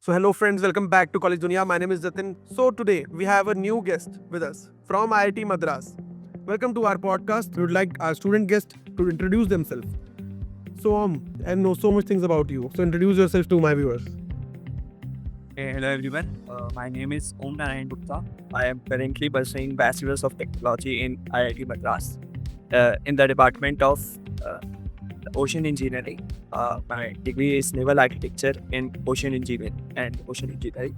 So, hello friends, welcome back to College Dunia. My name is Jatin. So, today we have a new guest with us from IIT Madras. Welcome to our podcast. We would like our student guest to introduce themselves. So, I know so much things about you. So, introduce yourself to my viewers. Hello everyone. My name is Om Narayan Gupta. I am currently pursuing Bachelor's of Technology in IIT Madras in the Department of Ocean Engineering. My degree is Naval Architecture in Ocean Engineering and Ocean Engineering.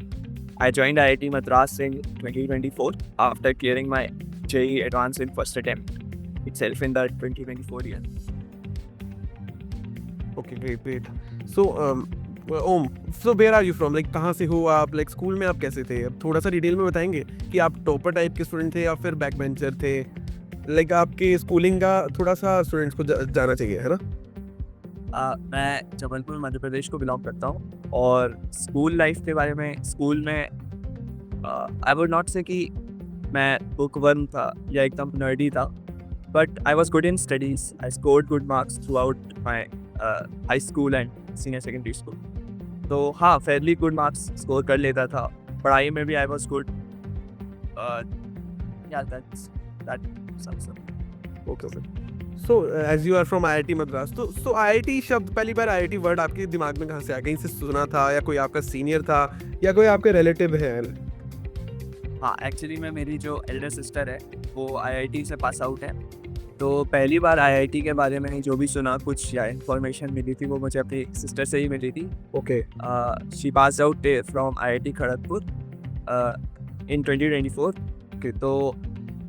I joined IIT Madras in 2024 after clearing my JEE Advanced in first attempt itself in the 2024 year. Okay, great. So, Om, so where are you from? Like, कहाँ से हो आप? Like, school में आप कैसे थे? अब थोड़ा सा डिटेल में बताएंगे कि आप टॉपर टाइप के स्टूडेंट थे या फिर बैक बेंचर थे? लाइक आपके स्कूलिंग का थोड़ा सा स्टूडेंट्स को जाना चाहिए, है ना? मैं जबलपुर मध्य प्रदेश को बिलोंग करता हूँ और स्कूल लाइफ के बारे में स्कूल में आई वुड नॉट से कि मैं बुक वर्म था या एकदम नर्डी था, but I was good in studies. I scored good marks through out my high school and senior secondary school. तो हाँ, फेयरली गुड मार्क्स स्कोर कर लेता था. पढ़ाई में भी I was good. Okay sir. So as you are from IIT Madras, तो IIT शब्द पहली बार IIT वर्ड आपके दिमाग में कहाँ से आया? कहीं से सुना था या कोई आपका सीनियर था या कोई आपके रिलेटिव है? हाँ, एक्चुअली में मेरी जो एल्डर सिस्टर है वो IIT से पास आउट है. तो पहली बार IIT के बारे में जो भी सुना कुछ या इन्फॉर्मेशन मिली थी वो मुझे अपनी सिस्टर से ही मिली थी. Okay. She pass out from IIT Kharagpur in 2024. तो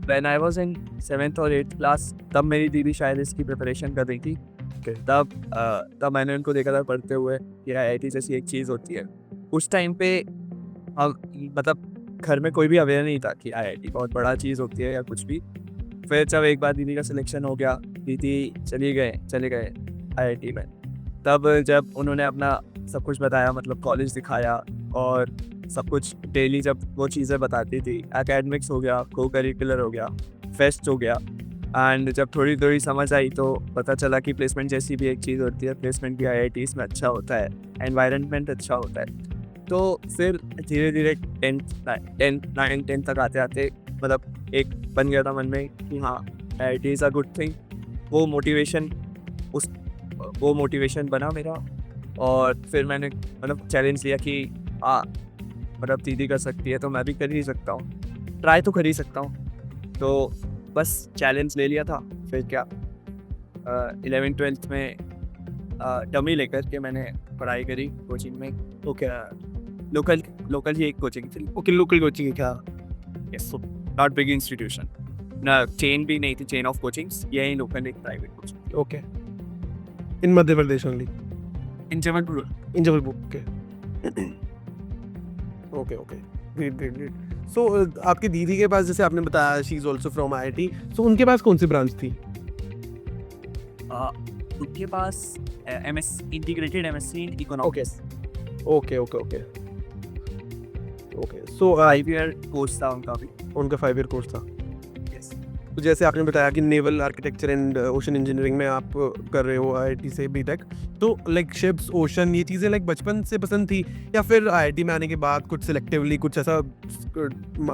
when I was in 7th और 8th क्लास तब मेरी दीदी शायद इसकी प्रिपरेशन कर रही थी. तब मैंने उनको देखा था पढ़ते हुए कि IIT जैसी एक चीज़ होती है. उस टाइम पे हम मतलब घर में कोई भी अवेयर नहीं था कि IIT बहुत बड़ा चीज़ होती है या कुछ भी. फिर जब एक बार दीदी का सिलेक्शन हो गया, दीदी चले गए IIT में. तब जब उन्होंने अपना सब कुछ बताया, मतलब कॉलेज दिखाया और सब कुछ डेली जब वो चीज़ें बताती थी, एकेडमिक्स हो गया, को करिकुलर हो गया, फेस्ट हो गया, एंड जब थोड़ी थोड़ी समझ आई तो पता चला कि प्लेसमेंट जैसी भी एक चीज़ होती है. प्लेसमेंट भी IITs में अच्छा होता है, एनवायरनमेंट अच्छा होता है. तो फिर धीरे धीरे 10th तक आते आते मतलब एक बन गया था मन में कि हाँ, IIT is a good thing. वो मोटिवेशन बना मेरा. और फिर मैंने मतलब चैलेंज लिया कि हाँ, मतलब दीदी कर सकती है तो मैं भी कर ही सकता हूँ, ट्राई तो कर ही सकता हूँ. तो बस चैलेंज ले लिया था. फिर क्या 11th-12th में डमी लेकर के मैंने पढ़ाई करी कोचिंग में. ओके. लोकल ही एक कोचिंग थी. ओके, लोकल कोचिंग है क्या? यस, नॉट बिग इंस्टीट्यूशन ना, चेन भी नहीं थी, चेन ऑफ कोचिंग्स. यही लोकल एक private coaching okay. In Madhya Pradesh only? In Jabalpur. In Jabalpur. Okay. Great. So आपकी दीदी के पास, जैसे आपने बताया, she is also from IIT, so उनके पास कौन सी ब्रांच थी? उनके पास integrated MSc in economics. Okay. So 5 year course था उनका भी. उनका 5 ईयर कोर्स था. यस. तो जैसे आपने बताया कि naval architecture and ocean engineering में आप कर रहे हो IIT से BTech, तो लाइक शिप्स, ओशन, ये चीज़ें लाइक बचपन से पसंद थी या फिर IIT में आने के बाद कुछ सिलेक्टिवली कुछ ऐसा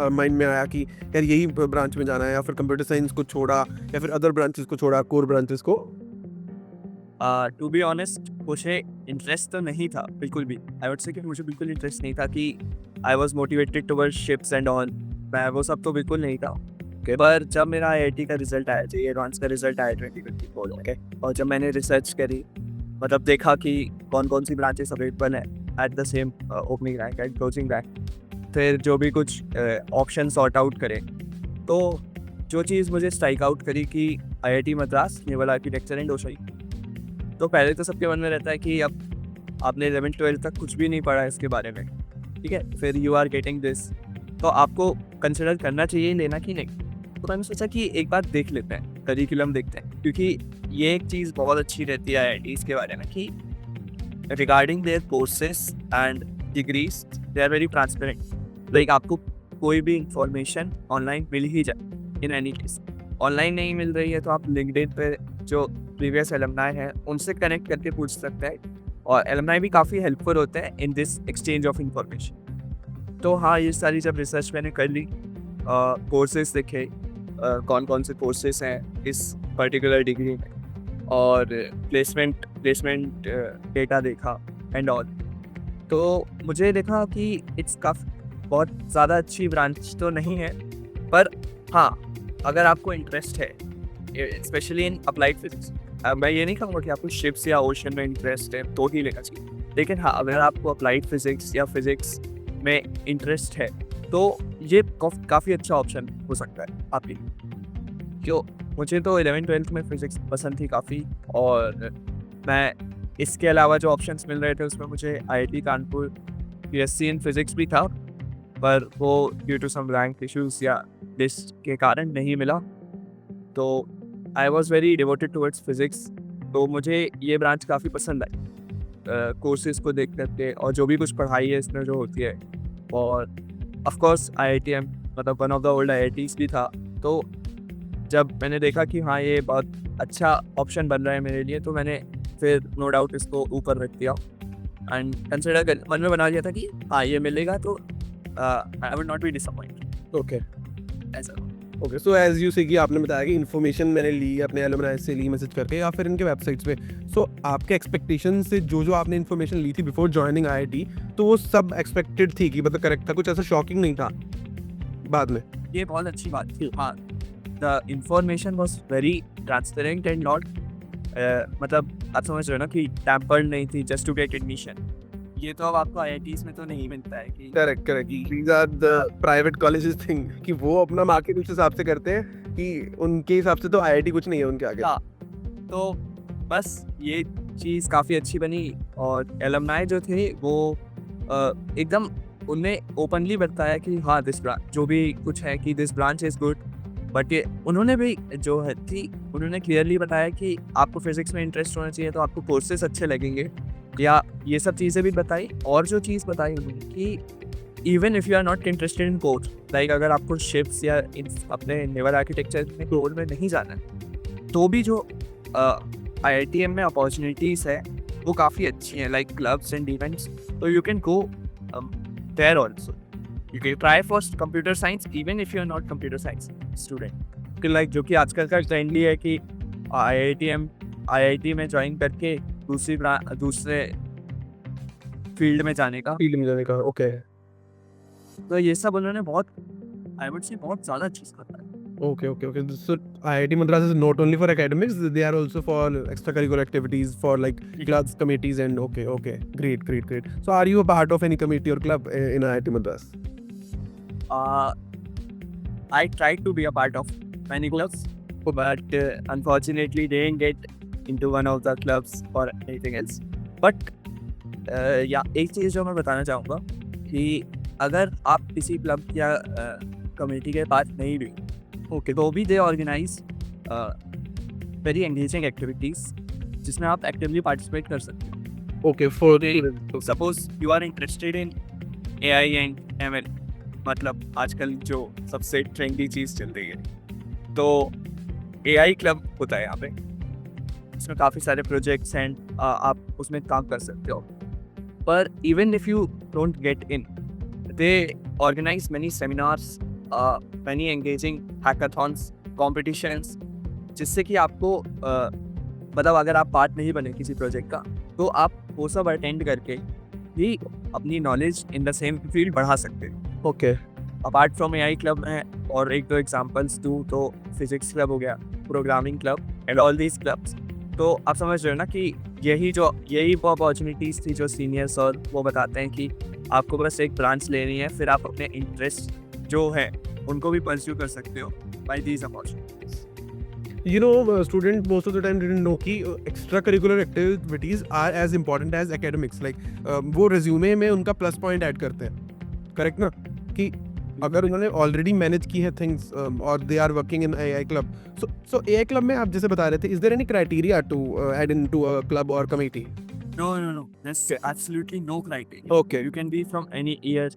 माइंड में आया कि यार यही ब्रांच में जाना है, या फिर कंप्यूटर साइंस को छोड़ा या फिर अदर ब्रांचेस को छोड़ा, कोर ब्रांचेस को? टू बी ऑनेस्ट, मुझे इंटरेस्ट तो नहीं था बिल्कुल भी. आई वुड से कि मुझे बिल्कुल इंटरेस्ट नहीं था कि I was motivated towards ships and all. मैं वो सब तो बिल्कुल नहीं था. पर जब मेरा IIT का रिजल्ट आया, JEE एडवांस का रिजल्ट आया 2024, ओके, और जब मैंने रिसर्च करी, मतलब देखा कि कौन कौन सी ब्रांचेस अवेलेबल है at the same opening rank and closing rank, फिर जो भी कुछ ऑप्शन सॉर्ट आउट करे, तो जो चीज़ मुझे स्ट्राइक आउट करी कि IIT Madras naval architecture and ocean. तो पहले तो सबके मन में रहता है कि अब आपने 11th-12th तक कुछ भी नहीं पढ़ा इसके बारे में, ठीक है, फिर यू आर गेटिंग दिस, तो आपको कंसिडर करना चाहिए लेना कि नहीं. तो मैंने सोचा कि एक बार देख लेते हैं, करिकुलम देखते हैं, क्योंकि ये एक चीज़ बहुत अच्छी रहती है IITs के बारे में कि regarding their courses and degrees they are very transparent. Like आपको कोई भी इंफॉर्मेशन ऑनलाइन मिल ही जाए. इन एनी केस ऑनलाइन नहीं मिल रही है तो आप लिंक्डइन पे जो प्रीवियस एलुमनाई हैं उनसे कनेक्ट करके पूछ सकते हैं और एलुमनाई भी काफ़ी हेल्पफुल होते हैं in this exchange of information. तो हाँ, ये सारी जब रिसर्च मैंने कर ली, कोर्सेज देखे, कौन कौन से कोर्सेज हैं इस पर्टिकुलर डिग्री में, और प्लेसमेंट डेटा देखा एंड ऑल, तो मुझे देखा कि इट्स बहुत ज़्यादा अच्छी ब्रांच तो नहीं है, पर हाँ, अगर आपको इंटरेस्ट है स्पेशली इन अप्लाइड फिजिक्स, मैं ये नहीं कहूँगा कि आपको शिप्स या ओशन में इंटरेस्ट है तो ही लेना चाहिए, लेकिन हाँ, अगर आपको अप्लाइड फिजिक्स या फिजिक्स में इंटरेस्ट है तो ये काफ़ी अच्छा ऑप्शन हो सकता है आपके लिए। क्यों, मुझे तो 11th-12th में फिजिक्स पसंद थी काफ़ी, और मैं इसके अलावा जो ऑप्शंस मिल रहे थे उसमें मुझे IIT Kanpur BSc in physics भी था, पर वो due to some rank issues या लिस्ट के कारण नहीं मिला। तो I was very devoted towards physics, तो मुझे ये ब्रांच काफ़ी पसंद आई कोर्सेज को देख करके, और जो भी कुछ पढ़ाई है इसमें जो होती है, और ऑफ कोर्स IITM मतलब one of the old IITs भी था। तो जब मैंने देखा कि हाँ, ये बहुत अच्छा ऑप्शन बन रहा है मेरे लिए, तो मैंने फिर नो डाउट इसको ऊपर रख दिया एंड कंसिडर कर मन में बना लिया था कि हाँ, ये मिलेगा तो I would not be disappointed. Okay ऐसा ओके, सो एज यू से कि आपने बताया कि इन्फॉर्मेशन मैंने ली अपने एलुमनाई से ली, मैसेज करके या फिर इनके वेबसाइट्स पे। सो आपके एक्सपेक्टेशन से जो आपने इन्फॉर्मेशन ली थी बिफोर जॉइनिंग IIT, तो वो सब एक्सपेक्टेड थी कि मतलब करेक्ट था, कुछ ऐसा शॉकिंग नहीं था बाद में? ये बहुत अच्छी बात थी। हाँ, the information was very transparent and not मतलब आप समझ रहे हो ना कि टैम्पर्ड नहीं थी जस्ट टू गेट एडमिशन। ये तो अब आपको IITs में तो नहीं मिलता है कि correct correct, these are the private colleges thing कि वो अपना मार्केट उस हिसाब से करते हैं कि उनके हिसाब से तो IIT कुछ नहीं है उनके आगे। हाँ, तो बस ये चीज़ काफ़ी अच्छी बनी, और एलुमनाई जो थे वो एकदम उनने ओपनली बताया कि हाँ, दिस ब्रांच जो भी कुछ है कि this branch is good, but ये उन्होंने भी जो है थी उन्होंने क्लियरली बताया कि आपको फिजिक्स में इंटरेस्ट होना चाहिए तो आपको कोर्सेज अच्छे लगेंगे, या ये सब चीज़ें भी बताई। और जो चीज़ बताई उन्होंने कि even if you are not interested in course, like अगर आपको शिप्स या इन अपने नेवल आर्किटेक्चर में रोल में नहीं जाना है, तो भी जो IITM में अपॉर्चुनिटीज़ है वो काफ़ी अच्छी हैं, लाइक क्लब्स एंड इवेंट्स, तो you can go there also. You can try for computer science even if you are not computer science student, like जो कि आजकल का ट्रेंडी है कि IIT में ज्वाइन करके दूसरे फील्ड में जाने का। फील्ड में जाने का, ओके तो ये सब उन्होंने बहुत, आई वुड से बहुत ज़्यादा चीज़ करता है। okay okay okay so IIT Madras is not only for academics, they are also for extracurricular activities, for like clubs, committees, and okay great. So are you a part of any committee or club in IIT Madras? I tried to be a part of many clubs, but unfortunately didn't get into one of the clubs or anything else. But या एक चीज़ जो मैं बताना चाहूँगा कि अगर आप किसी क्लब या कमेटी के पास नहीं भी ओके, तो भी they organise very engaging activities जिसमें आप एक्टिवली पार्टिसिपेट कर सकते हो। Okay, for suppose you are interested in AI and ML, मतलब आजकल जो सबसे ट्रेंडी चीज़ चल रही है, तो AI क्लब होता है यहाँ पे, इसमें काफ़ी सारे प्रोजेक्ट्स एंड आप उसमें काम कर सकते हो। पर even if you don't get in, they organise many seminars, many engaging hackathons, competitions, जिससे कि आपको मतलब अगर आप पार्ट नहीं बने किसी प्रोजेक्ट का, तो आप वो सब अटेंड करके भी अपनी knowledge in the same field बढ़ा सकते हैं। okay apart from AI club में और एक दो एग्जांपल्स दूँ तो फिजिक्स क्लब हो गया, programming club and all these clubs. तो आप समझ रहे हो ना कि यही वो अपॉर्चुनिटीज़ थी जो सीनियर्स और वो बताते हैं कि आपको बस एक ब्रांच लेनी है, फिर आप अपने इंटरेस्ट जो है उनको भी परस्यू कर सकते हो by these opportunities. you know student most of the time didn't know कि extracurricular activities are as important as academics, like वो resume में उनका प्लस पॉइंट ऐड करते हैं, करेक्ट ना? कि अगर उन्होंने ऑलरेडी मैनेज की है थिंग्स और they are working in AI club, so AI club में आप जैसे बता रहे थे, is there any criteria to add into a club और committee? No, there's absolutely no criteria. Okay. You can be from any year,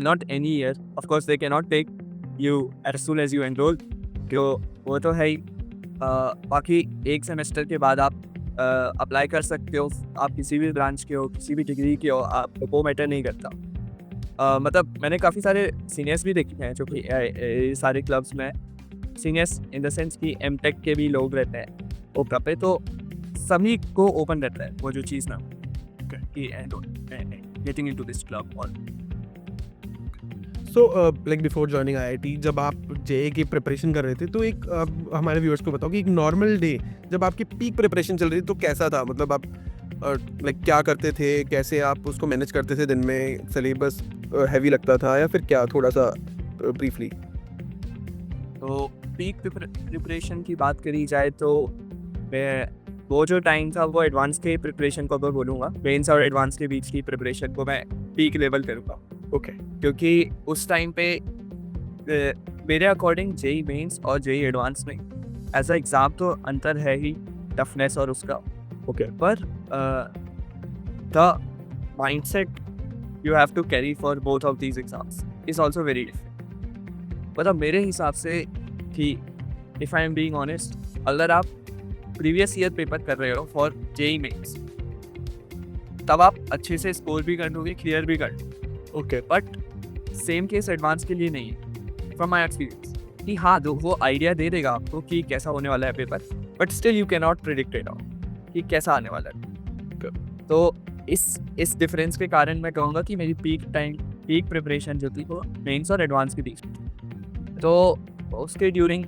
not any year. Of course, they cannot take you as soon as you enroll. वो तो है ही। बाकी एक semester के बाद आप apply कर सकते हो, आप किसी भी ब्रांच के हो, किसी भी डिग्री के हो, आप वो मैटर नहीं करता। मतलब मैंने काफ़ी सारे सीनियर्स भी देखे हैं जो कि सारे क्लब्स में सीनियर्स इन द सेंस कि एमटेक के भी लोग रहते हैं ओपरा पे, तो सभी को ओपन रहता है वो जो चीज़ ना कि गेटिंग इनटू दिस क्लब। और so like before joining IIT जब आप जेए की प्रिपरेशन कर रहे थे तो एक हमारे व्यूअर्स को बताओ कि एक नॉर्मल डे जब आपकी पीक प्रिपरेशन चल रही थी तो कैसा था, मतलब आप लाइक क्या करते थे, कैसे आप उसको मैनेज करते थे, दिन में सिलेबस हैवी लगता था या फिर क्या, थोड़ा सा ब्रीफली। तो पीक प्रिपरेशन की बात करी जाए तो मैं वो जो टाइम था वो एडवांस के प्रिपरेशन को मैं बोलूँगा, मेंस और एडवांस के बीच की प्रिपरेशन को मैं पीक लेवल करूँगा। ओके क्योंकि उस टाइम पे मेरे अकॉर्डिंग जेई मेंस और जेई एडवांस में एज अ एग्ज़ाम तो अंतर है ही टफनेस और उसका, ओके पर the mindset you have to carry for both of these exams is also very different. मतलब मेरे हिसाब से कि if I am being honest, अगर आप प्रीवियस ईयर पेपर कर रहे हो फॉर जेई मेंस तब आप अच्छे से स्कोर भी कर लोगे, क्लियर भी कर लोगे, okay but same case advance के लिए नहीं है फ्रॉम माई एक्सपीरियंस। कि हाँ वो आइडिया दे देगा आपको कि कैसा होने वाला है paper, but still you can not predict it कि कैसा आने वाला है। तो इस डिफरेंस के कारण मैं कहूँगा कि मेरी पीक प्रिपरेशन जो थी वो मेंस और एडवांस के बीच में थी। तो उसके ड्यूरिंग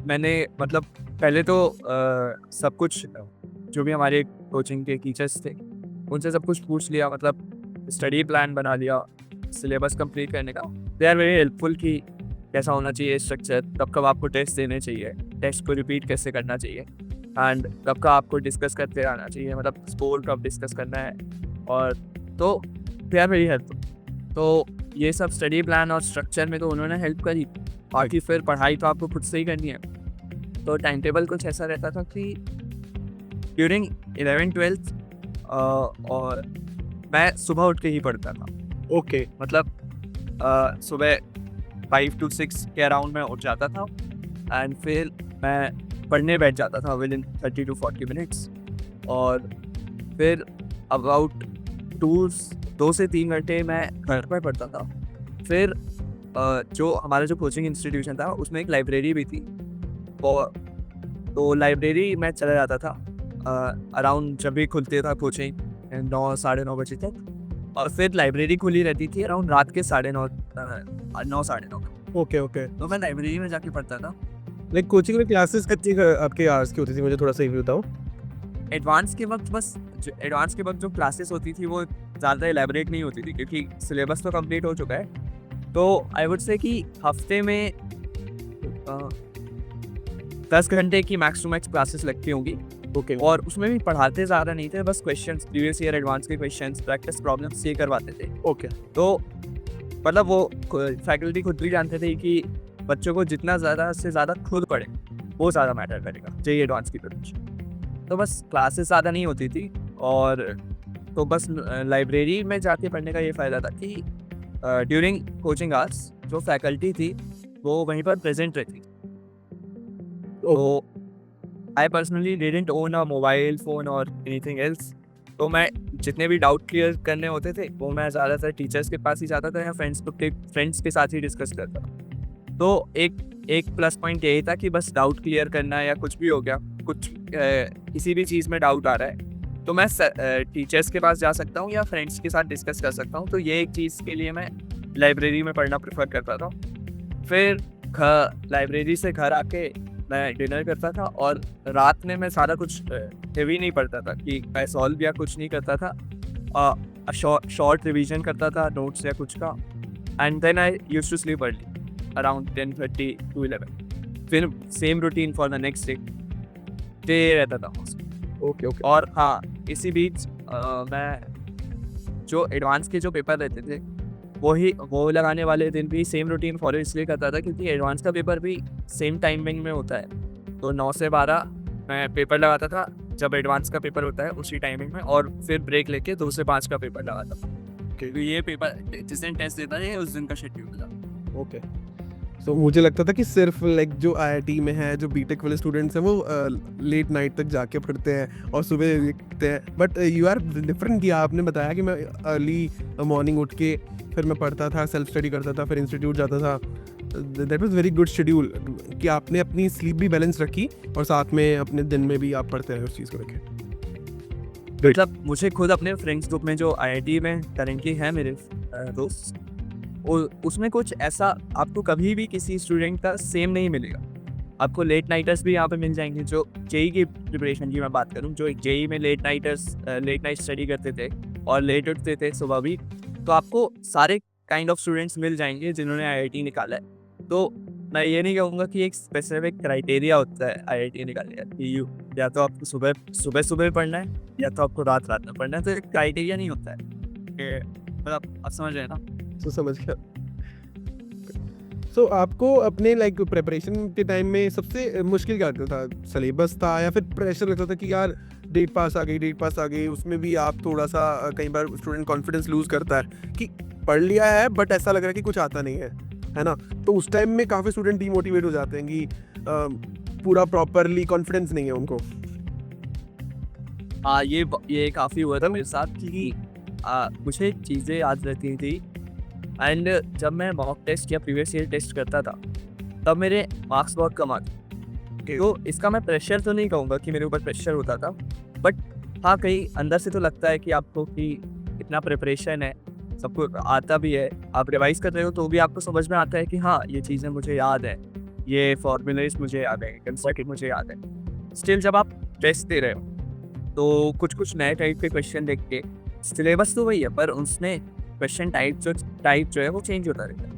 मैंने मतलब पहले तो सब कुछ जो भी हमारे कोचिंग के टीचर्स थे उनसे सब कुछ पूछ लिया, मतलब स्टडी प्लान बना लिया सिलेबस कंप्लीट करने का। दे आर वेरी हेल्पफुल कि कैसा होना चाहिए स्ट्रक्चर, कब कब आपको टेस्ट देने चाहिए, टेस्ट को रिपीट कैसे करना चाहिए, एंड कब का आपको डिस्कस करते रहना चाहिए, मतलब स्कोर कब डिस्कस करना है। और तो दे आर वेरी हेल्पफुल। तो ये सब स्टडी प्लान और स्ट्रक्चर में तो उन्होंने हेल्प करी, बाकी फिर पढ़ाई तो आपको खुद से ही करनी है। तो टाइम टेबल कुछ ऐसा रहता था कि ड्यूरिंग 11th-12th और मैं सुबह उठ के ही पढ़ता था। ओके मतलब सुबह 5 to 6 के अराउंड में उठ जाता था एंड फिर मैं पढ़ने बैठ जाता था विद इन 30 to 40 मिनट्स। और फिर अबाउट 2 से 3 घंटे मैं घर पर पढ़ता था। फिर जो हमारा जो कोचिंग इंस्टीट्यूशन था उसमें एक लाइब्रेरी भी थी, और तो लाइब्रेरी में चला जाता था अराउंड जब भी खुलते था कोचिंग 9 साढ़े 9 बजे तक, और फिर लाइब्रेरी खुली रहती थी अराउंड रात के 9 साढ़े 9। ओके ओके तो मैं लाइब्रेरी में जाके पढ़ता था। लाइक कोचिंग में क्लासेस कितनी आपके आवर्स की होती थी, मुझे थोड़ा सा रिव्यू बताओ। एडवांस के वक्त जो क्लासेस होती थी वो ज़्यादा एलैबोरेट नहीं होती थी क्योंकि सिलेबस तो कंप्लीट हो चुका है। तो आई वुड से कि हफ्ते में 10 घंटे की मैक्स टू मैक्स क्लासेस लगती होंगी। ओके और उसमें भी पढ़ाते ज़्यादा नहीं थे, बस क्वेश्चंस, प्रीवियस ईयर एडवांस के क्वेश्चंस, प्रैक्टिस प्रॉब्लम्स ये करवाते थे। ओके तो मतलब वो फैकल्टी खुद भी जानते थे कि बच्चों को जितना ज़्यादा से ज़्यादा खुद पढ़े वो ज़्यादा मैटर करेगा जेईई एडवांस की प्रिपरेशन। तो बस क्लासेस ज़्यादा नहीं होती थी, और तो बस लाइब्रेरी में जाके पढ़ने का ये फ़ायदा था कि ड्यूरिंग कोचिंग आवर्स जो फैकल्टी थी वो वहीं पर प्रेजेंट रहती। तो I personally didn't own a mobile phone और एनीथिंग एल्स। तो मैं जितने भी डाउट क्लियर करने होते थे वो मैं ज़्यादातर टीचर्स के पास ही जाता था या फ्रेंड्स के साथ ही डिस्कस करता था। तो एक प्लस पॉइंट यही था कि बस डाउट क्लियर करना या कुछ भी हो गया, कुछ किसी भी चीज़ में डाउट आ रहा है तो मैं टीचर्स के पास जा सकता हूँ या फ्रेंड्स के साथ डिस्कस कर सकता हूँ। तो ये एक चीज़ के लिए मैं लाइब्रेरी में पढ़ना प्रेफर करता था। फिर लाइब्रेरी से घर आके मैं डिनर करता था, और रात में मैं सारा कुछ हेवी नहीं पढ़ता था कि मैं सॉल्व या कुछ नहीं करता था, शॉर्ट रिवीजन करता था नोट्स या कुछ का, and then I used to sleep early around 10:30 to 11। फिर same routine for the next day रहता था। ओके ओके और हाँ, इसी बीच मैं जो एडवांस के जो पेपर रहते थे वो लगाने वाले दिन भी सेम रूटीन फॉलो इसलिए करता था क्योंकि एडवांस का पेपर भी सेम टाइमिंग में होता है। तो 9 से 12 मैं पेपर लगाता था जब एडवांस का पेपर होता है उसी टाइमिंग में, और फिर ब्रेक लेके 2 से 5 का पेपर लगाता था। क्योंकि ये पेपर जिस दिन टेस्ट देता है उस दिन का शेड्यूल था। ओके तो मुझे लगता था कि सिर्फ लाइक जो आईआईटी में है, जो बीटेक वाले स्टूडेंट्स हैं, वो लेट नाइट तक जाके पढ़ते हैं और सुबह लिखते हैं, बट यू आर डिफरेंट। किया आपने बताया कि मैं अर्ली मॉर्निंग उठ के फिर मैं पढ़ता था, सेल्फ स्टडी करता था, फिर इंस्टीट्यूट जाता था। That was very good schedule कि आपने अपनी स्लीप भी बैलेंस रखी और साथ में अपने दिन में भी आप पढ़ते रहे उस चीज़ को लेके। मतलब मुझे खुद अपने फ्रेंड्स ग्रुप में जो आईआईटी में करेंटली हैं मेरे दोस्त, उसमें कुछ ऐसा आपको कभी भी किसी स्टूडेंट का सेम नहीं मिलेगा। आपको लेट नाइटर्स भी यहाँ पे मिल जाएंगे, जो जेई की प्रिपरेशन की मैं बात करूँ, जो जेई में लेट नाइट स्टडी करते थे और लेट उठते थे सुबह भी, तो आपको सारे काइंड ऑफ स्टूडेंट्स मिल जाएंगे जिन्होंने आईआईटी निकाला है। तो मैं ये नहीं कहूँगा कि एक स्पेसिफिक क्राइटेरिया होता है आईआईटी निकालने का कि या तो आपको सुबह पढ़ना है या तो आपको रात में पढ़ना है। तो एक क्राइटेरिया नहीं होता है मतलब आप समझ रहे हैं ना। तो समझ गया। सो आपको अपने लाइक प्रिपरेशन के टाइम में सबसे मुश्किल क्या लगता था? सिलेबस था या फिर प्रेशर लगता था कि यार डेट पास आ गई, उसमें भी आप थोड़ा सा कई बार स्टूडेंट कॉन्फिडेंस लूज करता है कि पढ़ लिया है बट ऐसा लग रहा है कि कुछ आता नहीं है ना? तो उस टाइम में काफ़ी स्टूडेंट डीमोटिवेट हो जाते हैं कि पूरा प्रॉपरली कॉन्फिडेंस नहीं है उनको। हाँ, ये काफ़ी हुआ था मेरे साथ कि मुझे चीज़ें याद रहती थी, एंड जब मैं मॉक टेस्ट या प्रीवियस ईयर टेस्ट करता था तब मेरे मार्क्स बहुत कम आते। तो इसका मैं प्रेशर तो नहीं कहूँगा कि मेरे ऊपर प्रेशर होता था, बट हाँ कहीं अंदर से तो लगता है कि आपको कि इतना प्रिपरेशन है, सबको आता भी है, आप रिवाइज कर रहे हो तो भी आपको समझ में आता है कि हाँ ये चीज़ें मुझे याद है, ये फॉर्मूलेज मुझे याद है, कंसेप्ट मुझे याद है। स्टिल जब आप टेस्ट दे रहे हो तो कुछ नए टाइप के क्वेश्चन देख के, सिलेबस तो वही है पर उसमें क्वेश्चन टाइप जो है वो चेंज होता रहता है।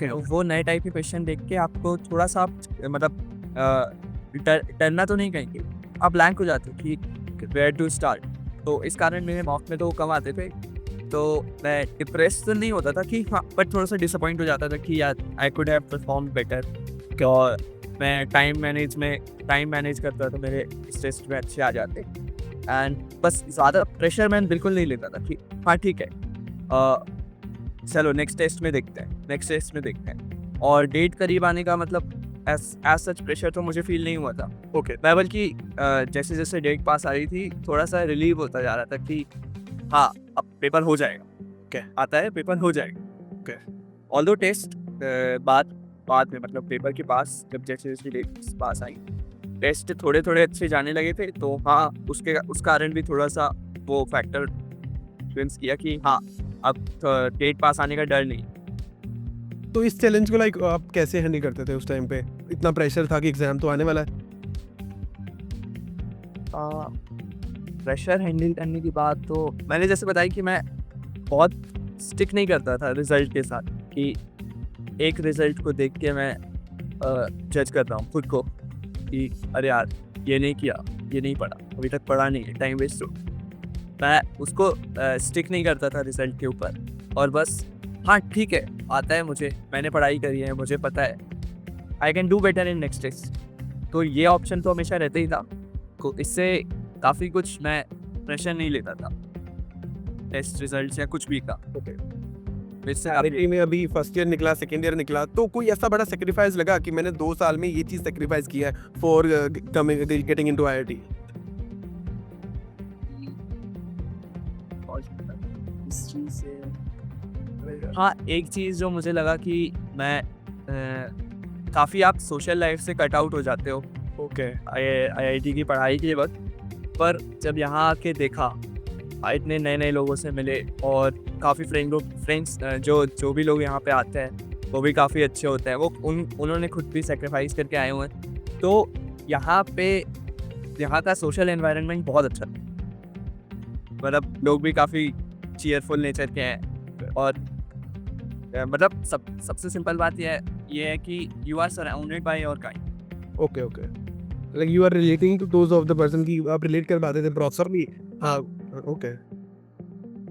तो वो नए टाइप के क्वेश्चन देख के आपको थोड़ा सा मतलब डरना तो नहीं कहेंगे, आप ब्लैंक हो जाते हो कि वेयर टू स्टार्ट। तो इस कारण मेरे मॉक में तो कम आते थे, तो मैं डिप्रेस तो नहीं होता था कि हाँ, बट थोड़ा सा डिसअपॉइंट हो जाता था कि यार I could have perform better. और मैं टाइम मैनेज करता था, मेरे इस टेस्ट में अच्छे आ जाते। एंड बस ज़्यादा प्रेशर मैं बिल्कुल नहीं लेता था कि हाँ ठीक है, चलो नेक्स्ट टेस्ट में देखते हैं। और डेट करीब आने का मतलब एज सच प्रेशर तो मुझे फील नहीं हुआ था। ओके। मैं बल्कि जैसे जैसे डेट पास आ रही थी थोड़ा सा रिलीव होता जा रहा था कि हाँ अब पेपर हो जाएगा, क्या आता है पेपर हो जाएगा। ऑल्दो टेस्ट बाद में मतलब पेपर के पास जब जैसे डेट पास आई, टेस्ट थोड़े अच्छे जाने लगे थे, तो हाँ उस कारण भी थोड़ा सा वो फैक्टर इन्फ्लुएंस किया कि हाँ अब डेट पास आने का डर नहीं। तो इस चैलेंज को लाइक आप कैसे हैंडल करते थे उस टाइम पे? इतना प्रेशर था कि एग्जाम तो आने वाला है। प्रेशर हैंडल करने की बात तो मैंने जैसे बताई कि मैं बहुत स्टिक नहीं करता था रिजल्ट के साथ, कि एक रिजल्ट को देख के मैं जज करता हूँ खुद को कि अरे यार ये नहीं किया, ये नहीं पढ़ा, अभी तक पढ़ा नहीं है, टाइम वेस्ट हो। मैं उसको स्टिक नहीं करता था रिजल्ट के ऊपर, और बस हाँ ठीक है आता है मुझे, मैंने पढ़ाई करी है, मुझे पता है I can do better in next test. तो ये ऑप्शन तो हमेशा रहता ही था, तो इससे काफ़ी कुछ मैं प्रेशर नहीं लेता था टेस्ट रिजल्ट या कुछ भी का। आईआईटी में अभी फर्स्ट ईयर निकला, सेकेंड ईयर निकला, तो कोई ऐसा बड़ा सेक्रीफाइस लगा कि मैंने 2 साल में ये चीज़ सेक्रीफाइस किया है फॉर गेटिंग इनटू आईआईटी? हाँ, एक चीज़ जो मुझे लगा कि मैं काफ़ी आप सोशल लाइफ से कट आउट हो जाते हो ओके। आईआईटी की पढ़ाई के वक्त, पर जब यहाँ आके देखा इतने नए लोगों से मिले, और काफ़ी फ्रेंड्स जो भी लोग यहाँ पे आते हैं वो भी काफ़ी अच्छे होते हैं, वो उन्होंने खुद भी सेक्रीफाइस करके आए हुए हैं। तो यहाँ का सोशल एनवायरनमेंट बहुत अच्छा है, मतलब लोग भी काफ़ी चीयरफुल नेचर के हैं, और मतलब सबसे सिंपल बात ये है कि you are surrounded by your kind. Okay like you are relating to those of the person की आप रिलेट कर पाते थे प्रॉपरली। हाँ ओके।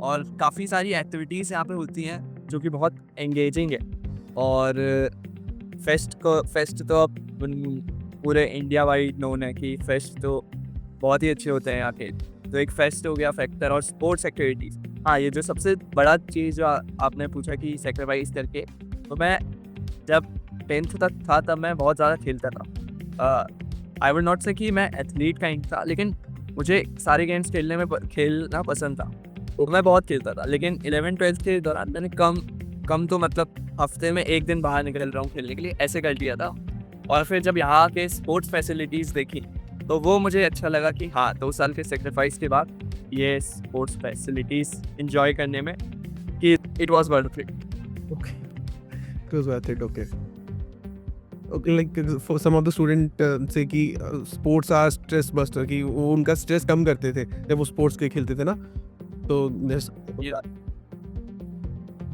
और काफ़ी सारी एक्टिविटीज़ यहाँ पे होती हैं जो कि बहुत एंगेजिंग है, और फेस्ट तो अब पूरे इंडिया वाइड नोन है कि फेस्ट तो बहुत ही अच्छे होते हैं यहाँ के। तो एक फेस्ट हो गया फैक्टर, और स्पोर्ट्स एक्टिविटीज़। हाँ, ये जो सबसे बड़ा चीज़ जो आपने पूछा कि सेक्रीफाइस करके, तो मैं जब 10th तक था तब मैं बहुत ज़्यादा खेलता था। आई वुड नॉट से कि मैं एथलीट काइंड था, लेकिन मुझे सारे गेम्स खेलना पसंद था, तो मैं बहुत खेलता था। लेकिन 11th-12th के दौरान मैंने कम तो मतलब हफ्ते में 1 दिन बाहर निकल रहा हूँ खेलने के लिए, ऐसे कर लिया था। और फिर जब यहाँ के स्पोर्ट्स फैसिलिटीज़ देखी तो वो मुझे अच्छा लगा कि हाँ, 2 साल के सेक्रीफाइस के बाद ये स्पोर्ट्स फैसिलिटीज़ एंजॉय करने में कि it was worth it. Okay. It was worth it. Okay. Okay, like for some of the student say कि sports are stress buster, कि वो उनका स्ट्रेस कम करते थे जब वो स्पोर्ट्स के खेलते थे ना, तो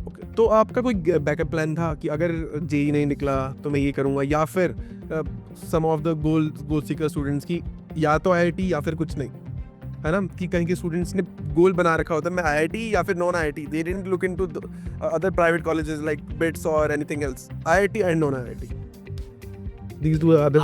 okay. तो आपका कोई बैकअप प्लान था कि अगर जेई नहीं निकला तो मैं ये करूँगा, या फिर some of the goal seeker students की या तो आईआईटी या फिर कुछ नहीं, है ना, कि कहीं के स्टूडेंट्स ने गोल बना रखा होता है मैं आईआईटी या फिर non IIT, they didn't look into other private colleges like BITS और anything else, IIT and non IIT, these two are the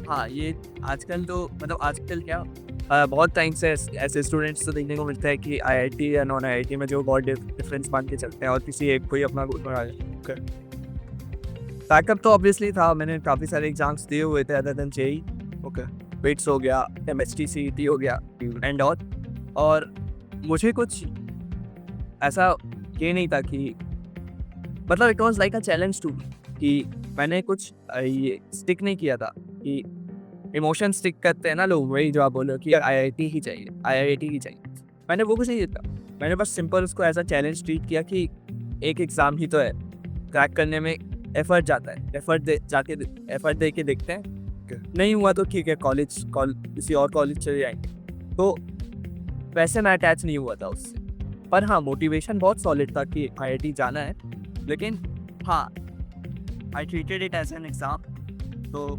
हाँ, ये आजकल तो मतलब आजकल क्या बहुत टाइम से ऐसे स्टूडेंट्स तो देखने को मिलता है कि आईआईटी या नॉन आईआईटी में जो बहुत डिफरेंस मान के चलते हैं और किसी एक को ही अपना गोल बना लेते हैं। बैकअप तो ऑब्वियसली था, मैंने काफ़ी सारे एग्जाम्स दिए हुए थे other than JEE. Okay BITS हो गया, एमएसटी सीईटी हो गया एंड और मुझे कुछ ऐसा ये नहीं था कि मतलब it was like a challenge to कि मैंने कुछ ये स्टिक नहीं किया था कि इमोशन स्टिक करते हैं ना लोग, वही जो आप बोलो कि आईआईटी ही चाहिए, आईआईटी ही चाहिए। मैंने वो कुछ नहीं था, मैंने बस सिंपल उसको एज अ चैलेंज ट्रीट किया कि एक एग्ज़ाम ही तो है, क्रैक करने में एफर्ट जाता है, एफर्ट दे के देखते हैं, नहीं हुआ तो ठीक है किसी और कॉलेज चले जाएंगे। तो वैसे मैं अटैच नहीं हुआ था उससे, पर हाँ मोटिवेशन बहुत सॉलिड था कि आईआईटी जाना है, लेकिन हाँ I treated it as an exam, तो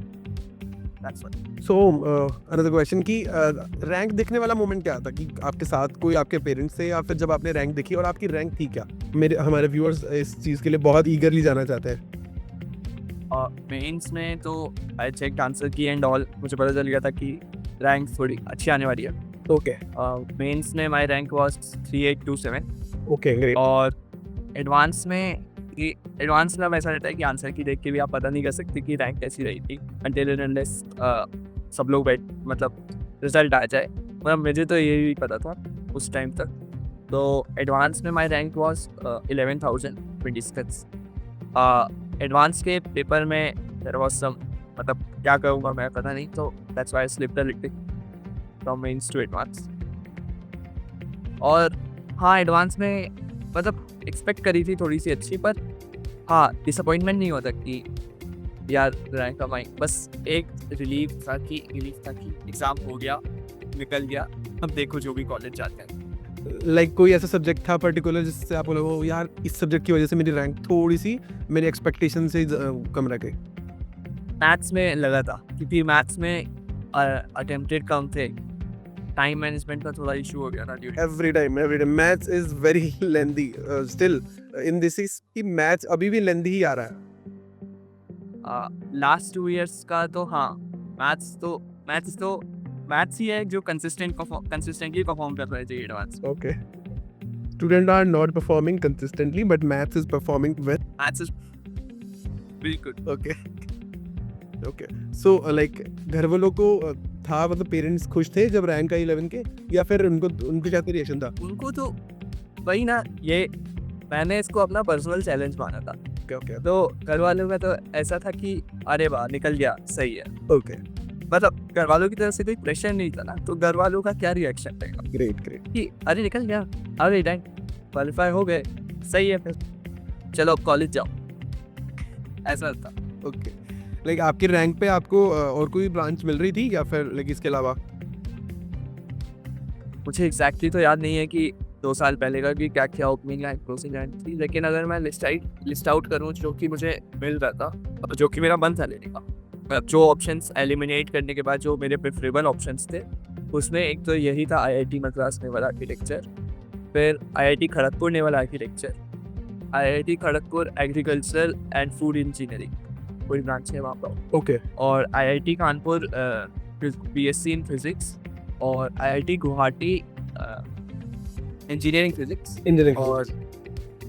that's what. So another question कि रैंक देखने वाला मोमेंट क्या था कि आपके साथ कोई आपके पेरेंट्स थे या फिर जब आपने रैंक देखी, और आपकी रैंक थी क्या? हमारे व्यूअर्स इस चीज़ के लिए बहुत ईगरली जाना चाहते हैं। मेंस में तो आई चेक आंसर की एंड ऑल, मुझे पता चल गया था कि रैंक थोड़ी अच्छी आने वाली है। ओके मेंस में my rank was 3827 okay great. और एडवांस में अब ऐसा रहता है कि आंसर की देख के भी आप पता नहीं कर सकते कि रैंक कैसी रही थी अनटिल एंड अनलेस सब लोग मतलब रिजल्ट आ जाए। मतलब मुझे तो ये भी पता था उस टाइम तक। तो एडवांस में माय रैंक वाज 11,026। एडवांस के पेपर में देयर वाज सम, मतलब क्या कहूँगा मैं पता नहीं, तो that's why I slipped a little from mains to advance. और हाँ एडवांस में मतलब एक्सपेक्ट करी थी थोड़ी सी अच्छी, पर हाँ डिसअपॉइंटमेंट नहीं होता कि यार रैंक कमाई, बस एक रिलीफ था कि एग्ज़ाम हो गया, निकल गया, अब देखो जो भी कॉलेज जाते हैं। लाइक कोई ऐसा सब्जेक्ट था पर्टिकुलर जिससे आप बोलो यार इस सब्जेक्ट की वजह से मेरी रैंक थोड़ी सी मेरी एक्सपेक्टेशन से कम रह गई? मैथ्स में लगा था, क्योंकि मैथ्स में अटेम्प्टेड कम थे, टाइम मैनेजमेंट का थोड़ा इशू हो गया था during. Every time maths is very lengthy still in this is कि मैथ्स अभी भी लेंथी ही आ रहा है। लास्ट 2 इयर्स का तो हाँ मैथ्स ही है जो कंसिस्टेंटली परफॉर्म कर रहे थे advance. Okay student are not performing consistently but maths is performing well. Maths is बिल्कुल ओके ओके सो लाइक घर वालों को था, मतलब पेरेंट्स खुश थे जब रैंक आई 11 के, या फिर उनके क्या रिएक्शन था? उनको तो वही ना, ये मैंने इसको अपना पर्सनल चैलेंज माना था। ओके ओके तो घर वालों का तो ऐसा था कि अरे वाह निकल गया, सही है। ओके मतलब घर वालों की तरफ से कोई प्रेशर नहीं था ना, तो घर वालों का क्या रिएक्शन रहेगा ग्रेट ग्रेट कि अरे निकल गया, अरे रैंक क्वालिफाई हो गए, सही है, फिर चलो कॉलेज जाओ, ऐसा था। ओके लाइक आपकी रैंक पे आपको और कोई ब्रांच मिल रही थी या फिर लाइक इसके अलावा? मुझे एग्जैक्टली तो याद नहीं है कि 2 साल पहले का कि क्या क्या ओपनिंग लाइन क्लोजिंग लाइन थी, लेकिन अगर मैं लिस्ट आउट करूँ जो कि मुझे मिल रहा था, जो कि मेरा मन था लेने का, जो ऑप्शंस एलिमिनेट करने के बाद जो मेरे प्रेफरेबल ऑप्शंस थे, उसमें एक तो यही था आईआईटी मद्रास नेवल आर्किटेक्चर, फिर IIT Kharagpur naval architecture, IIT Kharagpur agriculture and food engineering, कोई ब्रांच है वहाँ पर, ओके और IIT Kanpur BSc in physics, और आईआईटी गुवाहाटी इंजीनियरिंग फिजिक्स,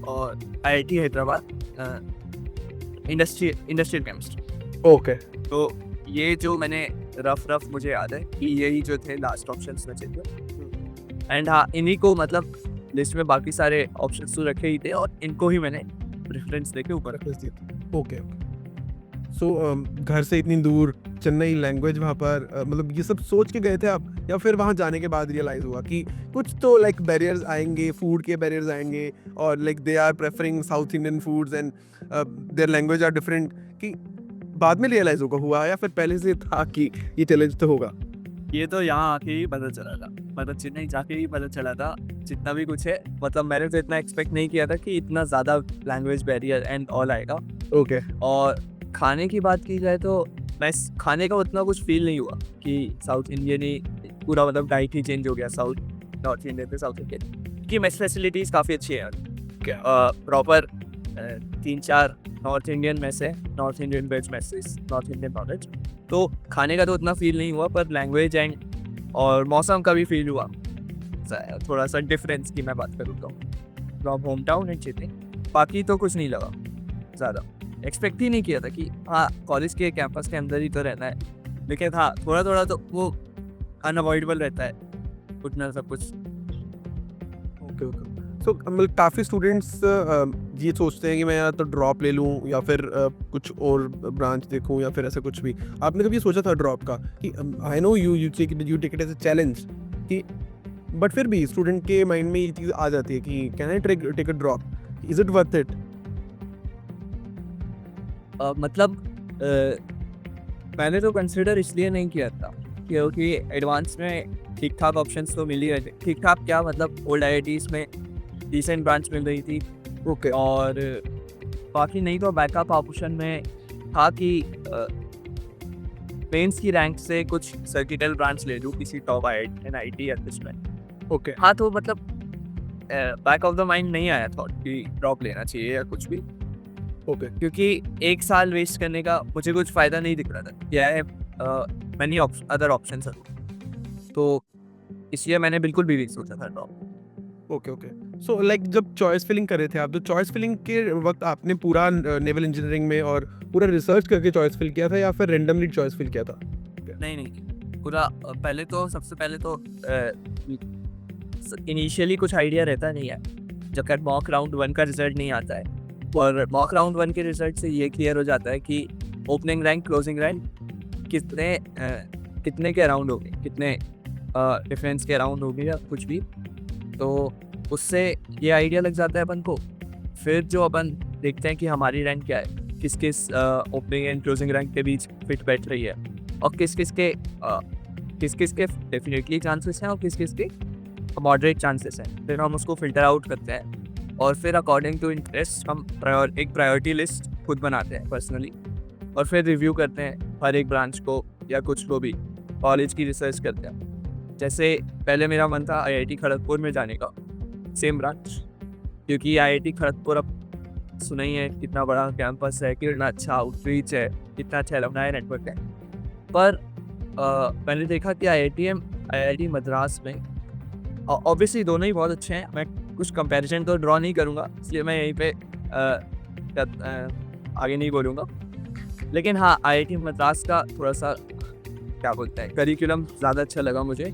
और IIT Hyderabad industrial chemistry. Okay तो ये जो मैंने रफ मुझे याद है कि यही जो थे लास्ट ऑप्शंस में थे। एंड हाँ, इन्हीं को मतलब लिस्ट में बाकी सारे ऑप्शंस तो रखे ही थे और इनको ही मैंने प्रेफरेंस देके ऊपर रखा। ओके सो घर से इतनी दूर, चेन्नई, लैंग्वेज वहाँ पर, मतलब ये सब सोच के गए थे आप, या फिर वहाँ जाने के बाद रियलाइज़ हुआ कि कुछ तो लाइक बैरियर्स आएंगे, फूड के बैरियर्स आएंगे, और like they are preferring south Indian foods and their language are different, कि बाद में रियलाइज़ हुआ या फिर पहले से था कि ये चैलेंज तो होगा? ये तो यहाँ आके ही पता चला था, मतलब चेन्नई जाके ही पता चला था जितना भी कुछ है। मतलब मैंने तो इतना एक्सपेक्ट नहीं किया था कि इतना ज़्यादा लैंग्वेज बैरियर एंड ऑल आएगा। ओके और खाने की बात की जाए तो मैं खाने का उतना कुछ फील नहीं हुआ कि साउथ इंडियन ही पूरा, मतलब डाइट ही चेंज हो गया साउथ नॉर्थ इंडियन से साउथ इंडियन की। मेस फैसिलिटीज़ काफ़ी अच्छी है क्या? प्रॉपर 3-4 नॉर्थ इंडियन मेस है, north Indian veg messes, north Indian knowledge. तो खाने का तो उतना फील नहीं हुआ, पर लैंग्वेज एंड और मौसम का भी फील हुआ थोड़ा सा डिफरेंस की मैं बात करूँ तो from home town and Chennai. बाकी तो कुछ नहीं लगा ज़्यादा, एक्सपेक्ट ही नहीं किया था कि हाँ कॉलेज के कैंपस के अंदर ही तो रहना है, लेकिन हाँ थोड़ा तो वो अनअवॉइडेबल रहता है उतना सब कुछ। ओके सो मतलब काफ़ी स्टूडेंट्स ये सोचते हैं कि मैं या तो ड्रॉप ले लूँ या फिर कुछ और ब्रांच देखूँ या फिर ऐसा कुछ भी। आपने कभी ये सोचा था ड्रॉप का कि I know you take it as a challenge, कि बट फिर भी स्टूडेंट के माइंड में ये चीज़ आ जाती है कि can I take a drop, is it worth it? मतलब मैंने तो कंसिडर इसलिए नहीं किया था क्योंकि एडवांस में ठीक ठाक ऑप्शंस तो मिल ही रहे थे। ठीक ठाक क्या, मतलब ओल्ड IITs में डिसेंट ब्रांच मिल रही थी। ओके और बाकी नहीं तो बैकअप ऑप्शन में था कि मेंस की रैंक से कुछ सर्किटल ब्रांच ले लूँ किसी टॉप NIT या कुछ में। ओके हाँ तो मतलब बैक ऑफ द माइंड नहीं आया थॉट कि ड्रॉप लेना चाहिए या कुछ भी, ओके क्योंकि 1 साल वेस्ट करने का मुझे कुछ फ़ायदा नहीं दिख रहा था। क्या है, मैनी अदर ऑप्शंस तो इसलिए मैंने बिल्कुल भी नहीं सोचा था ड्रॉप। ओके सो लाइक जब चॉइस फिलिंग कर रहे थे आप, तो चॉइस फिलिंग के वक्त आपने पूरा नेवल इंजीनियरिंग में और पूरा रिसर्च करके चॉइस फिल किया था या फिर रेंडमली चॉइस फिल किया था? नहीं पूरा पहले तो सबसे पहले तो इनिशियली कुछ आइडिया रहता नहीं है जब तक मॉक राउंड 1 का रिजल्ट नहीं आता है। और मॉक राउंड 1 के रिजल्ट से ये क्लियर हो जाता है कि ओपनिंग रैंक क्लोजिंग रैंक कितने के अराउंड होंगे, कितने डिफरेंस के अराउंड होंगे या कुछ भी। तो उससे ये आइडिया लग जाता है अपन को। फिर जो अपन देखते हैं कि हमारी रैंक क्या है, किस किस ओपनिंग एंड क्लोजिंग रैंक के बीच फिट बैठ रही है, और किस किस के डेफिनेटली चांसेस हैं और किस किस के मॉडरेट चांसेस हैं। फिर हम उसको फिल्टर आउट करते हैं और फिर अकॉर्डिंग टू इंटरेस्ट हम एक प्रायोरिटी लिस्ट खुद बनाते हैं पर्सनली, और फिर रिव्यू करते हैं हर एक ब्रांच को या कुछ को भी, कॉलेज की रिसर्च करते हैं। जैसे पहले मेरा मन था IIT खड़गपुर में जाने का, सेम ब्रांच, क्योंकि IIT खड़गपुर अब सुना ही है कितना बड़ा कैंपस है, कितना अच्छा आउटरीच है, कितना अच्छा अलुमनाई नेटवर्क है। पर मैंने देखा कि IIT मद्रास में ऑब्वियसली दोनों ही बहुत अच्छे हैं, मैं कुछ कंपैरिजन तो ड्रॉ नहीं करूँगा, इसलिए मैं यहीं पे आगे नहीं बोलूँगा। लेकिन हाँ, IIT मद्रास का थोड़ा सा क्या बोलते हैं, करिकुलम ज़्यादा अच्छा लगा मुझे।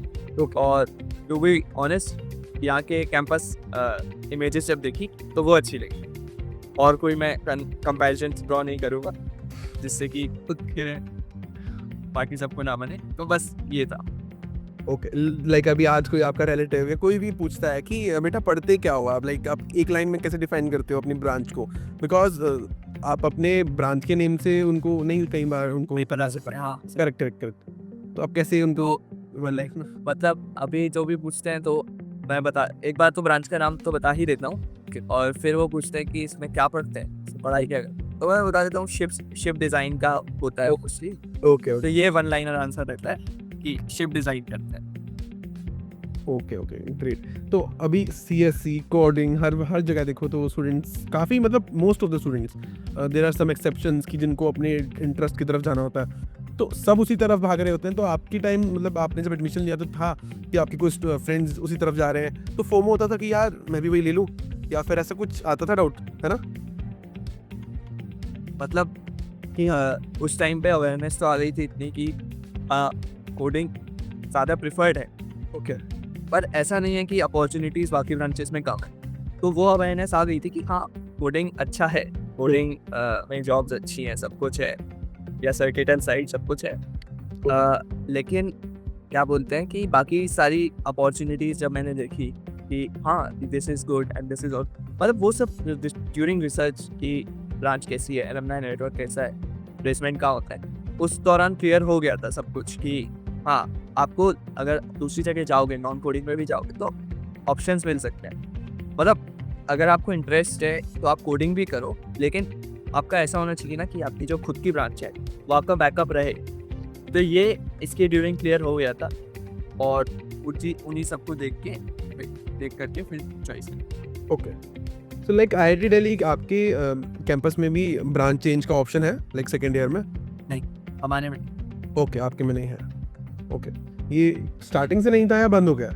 और टू बी ऑनेस्ट यहाँ के कैंपस इमेजेस जब देखी तो वो अच्छी लगी, और कोई मैं कंपैरिजन ड्रॉ नहीं करूँगा जिससे कि खुद के बाकी सबको ना बने। तो बस ये था। ओके लाइक अभी आज कोई आपका रिलेटिव या कोई भी पूछता है कि बेटा पढ़ते क्या हो आप, लाइक आप एक लाइन में कैसे डिफाइन करते हो अपनी ब्रांच को, बिकॉज आप अपने ब्रांच के नेम से उनको नहीं, कई बार उनको वही पता से पड़े। हाँ करेक्ट, तो आप कैसे उनको लाइक मतलब अभी जो भी पूछते हैं तो मैं एक बार तो ब्रांच का नाम तो बता ही देता हूँ, और फिर वो पूछते हैं कि इसमें क्या पढ़ते हैं, पढ़ाई क्या करते, तो मैं बता देता हूँ शिप डिज़ाइन का होता है वो कुछ। ओके तो ये 1 लाइनर आंसर रहता है कि शिप डिज़ाइन करते हैं। Okay great. तो अभी CSC कोडिंग हर जगह देखो तो स्टूडेंट्स काफ़ी, मतलब most of the students, there are some exceptions कि जिनको अपने इंटरेस्ट की तरफ जाना होता है, तो सब उसी तरफ भाग रहे होते हैं। तो आपकी टाइम, मतलब आपने जब एडमिशन लिया तो था कि आपके कुछ फ्रेंड्स उसी तरफ जा रहे हैं, तो फोमो होता था कि यार मैं भी वही ले लूँ, या फिर ऐसा कुछ आता था डाउट, है ना? मतलब कि उस टाइम पे अवेयरनेस तो आ गई थी इतनी कि कोडिंग ज़्यादा प्रिफर्ड है, ओके पर ऐसा नहीं है कि अपॉर्चुनिटीज़ बाकी ब्रांचेस में कम है। तो वो अवेयरनेस आ गई थी कि हाँ, कोडिंग अच्छा है, कोडिंग में जॉब्स अच्छी हैं, सब कुछ है, या सर्किट एंड साइड सब कुछ है। लेकिन क्या बोलते हैं कि बाकी सारी अपॉर्चुनिटीज़ जब मैंने देखी कि हाँ, this is good and this is all, मतलब वो सब ड्यूरिंग रिसर्च की ब्रांच कैसी है, एलुमनाई नेटवर्क कैसा है, प्लेसमेंट क्या होता है, उस दौरान क्लियर हो गया था सब कुछ कि हाँ, आपको अगर दूसरी जगह जाओगे, नॉन कोडिंग में भी जाओगे तो ऑप्शंस मिल सकते हैं। मतलब अगर आपको इंटरेस्ट है तो आप कोडिंग भी करो, लेकिन आपका ऐसा होना चाहिए ना कि आपकी जो खुद की ब्रांच है वो आपका बैकअप रहे। तो ये इसके ड्यूरिंग क्लियर हो गया था, और उन्हीं सबको देख करके फिर चॉइस की। Okay so like IIT Delhi आपके कैंपस में भी ब्रांच चेंज का ऑप्शन है लाइक सेकेंड ईयर में? नहीं, हमारे में ओके आपके में नहीं है। ओके ये स्टार्टिंग से नहीं था या बंद हो गया?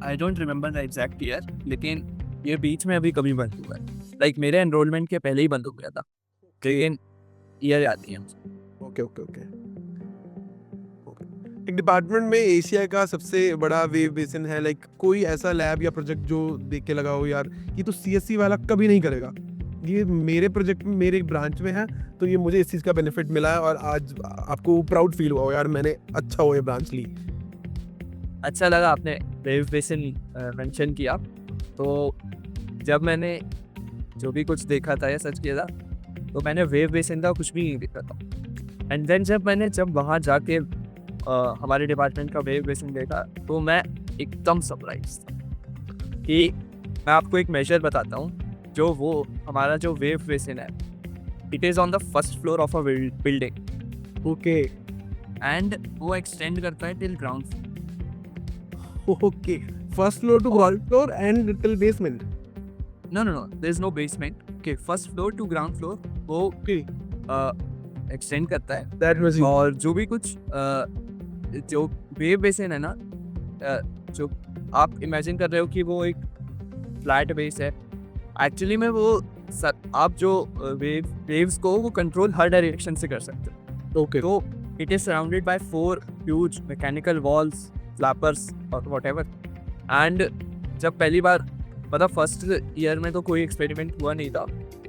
I don't remember the exact year, लेकिन ये बीच में अभी कभी बंद हुआ है। लाइक मेरे एनरोलमेंट के पहले ही बंद हो गया था, लेकिन ईयर याद नहीं है मुझे। Okay okay okay okay. एक डिपार्टमेंट में एशिया का सबसे बड़ा वेव बेसिन है, लाइक कोई ऐसा लैब या प्रोजेक्ट जो देख के लगा हो यार ये तो CSC वाला कभी नहीं करेगा, ये मेरे प्रोजेक्ट में मेरे ब्रांच में है तो ये मुझे इस चीज़ का बेनिफिट मिला है और आज आपको प्राउड फील हुआ हो यार मैंने अच्छा हो ये ब्रांच ली? अच्छा लगा आपने वेव बेसिन मेंशन किया। तो जब मैंने जो भी कुछ देखा था या सर्च किया था, तो मैंने वेव बेसिन का कुछ भी नहीं देखा था। एंड देन जब वहाँ जाके हमारे डिपार्टमेंट का वेव बेसिन देखा, तो मैं एकदम सरप्राइज था कि मैं आपको एक मेजर बताता हूँ। हमारा जो वेव बेसिन है, it is on the first floor of a building, okay and वो एक्सटेंड करता है till ground floor. Okay first floor to ground floor and till basement? No, there is no basement. Okay, first floor to ground floor वो okay extend करता है। That was और जो भी कुछ जो वेव बेसिन है ना, जो आप इमेजिन कर रहे हो कि वो एक फ्लैट बेस है, एक्चुअली में वो आप जो वेव्स को वो कंट्रोल हर डायरेक्शन से कर सकते हो। ओके तो it is surrounded by 4 huge mechanical walls, flappers और व्हाटएवर। एंड जब पहली बार, मतलब फर्स्ट ईयर में तो कोई एक्सपेरिमेंट हुआ नहीं था,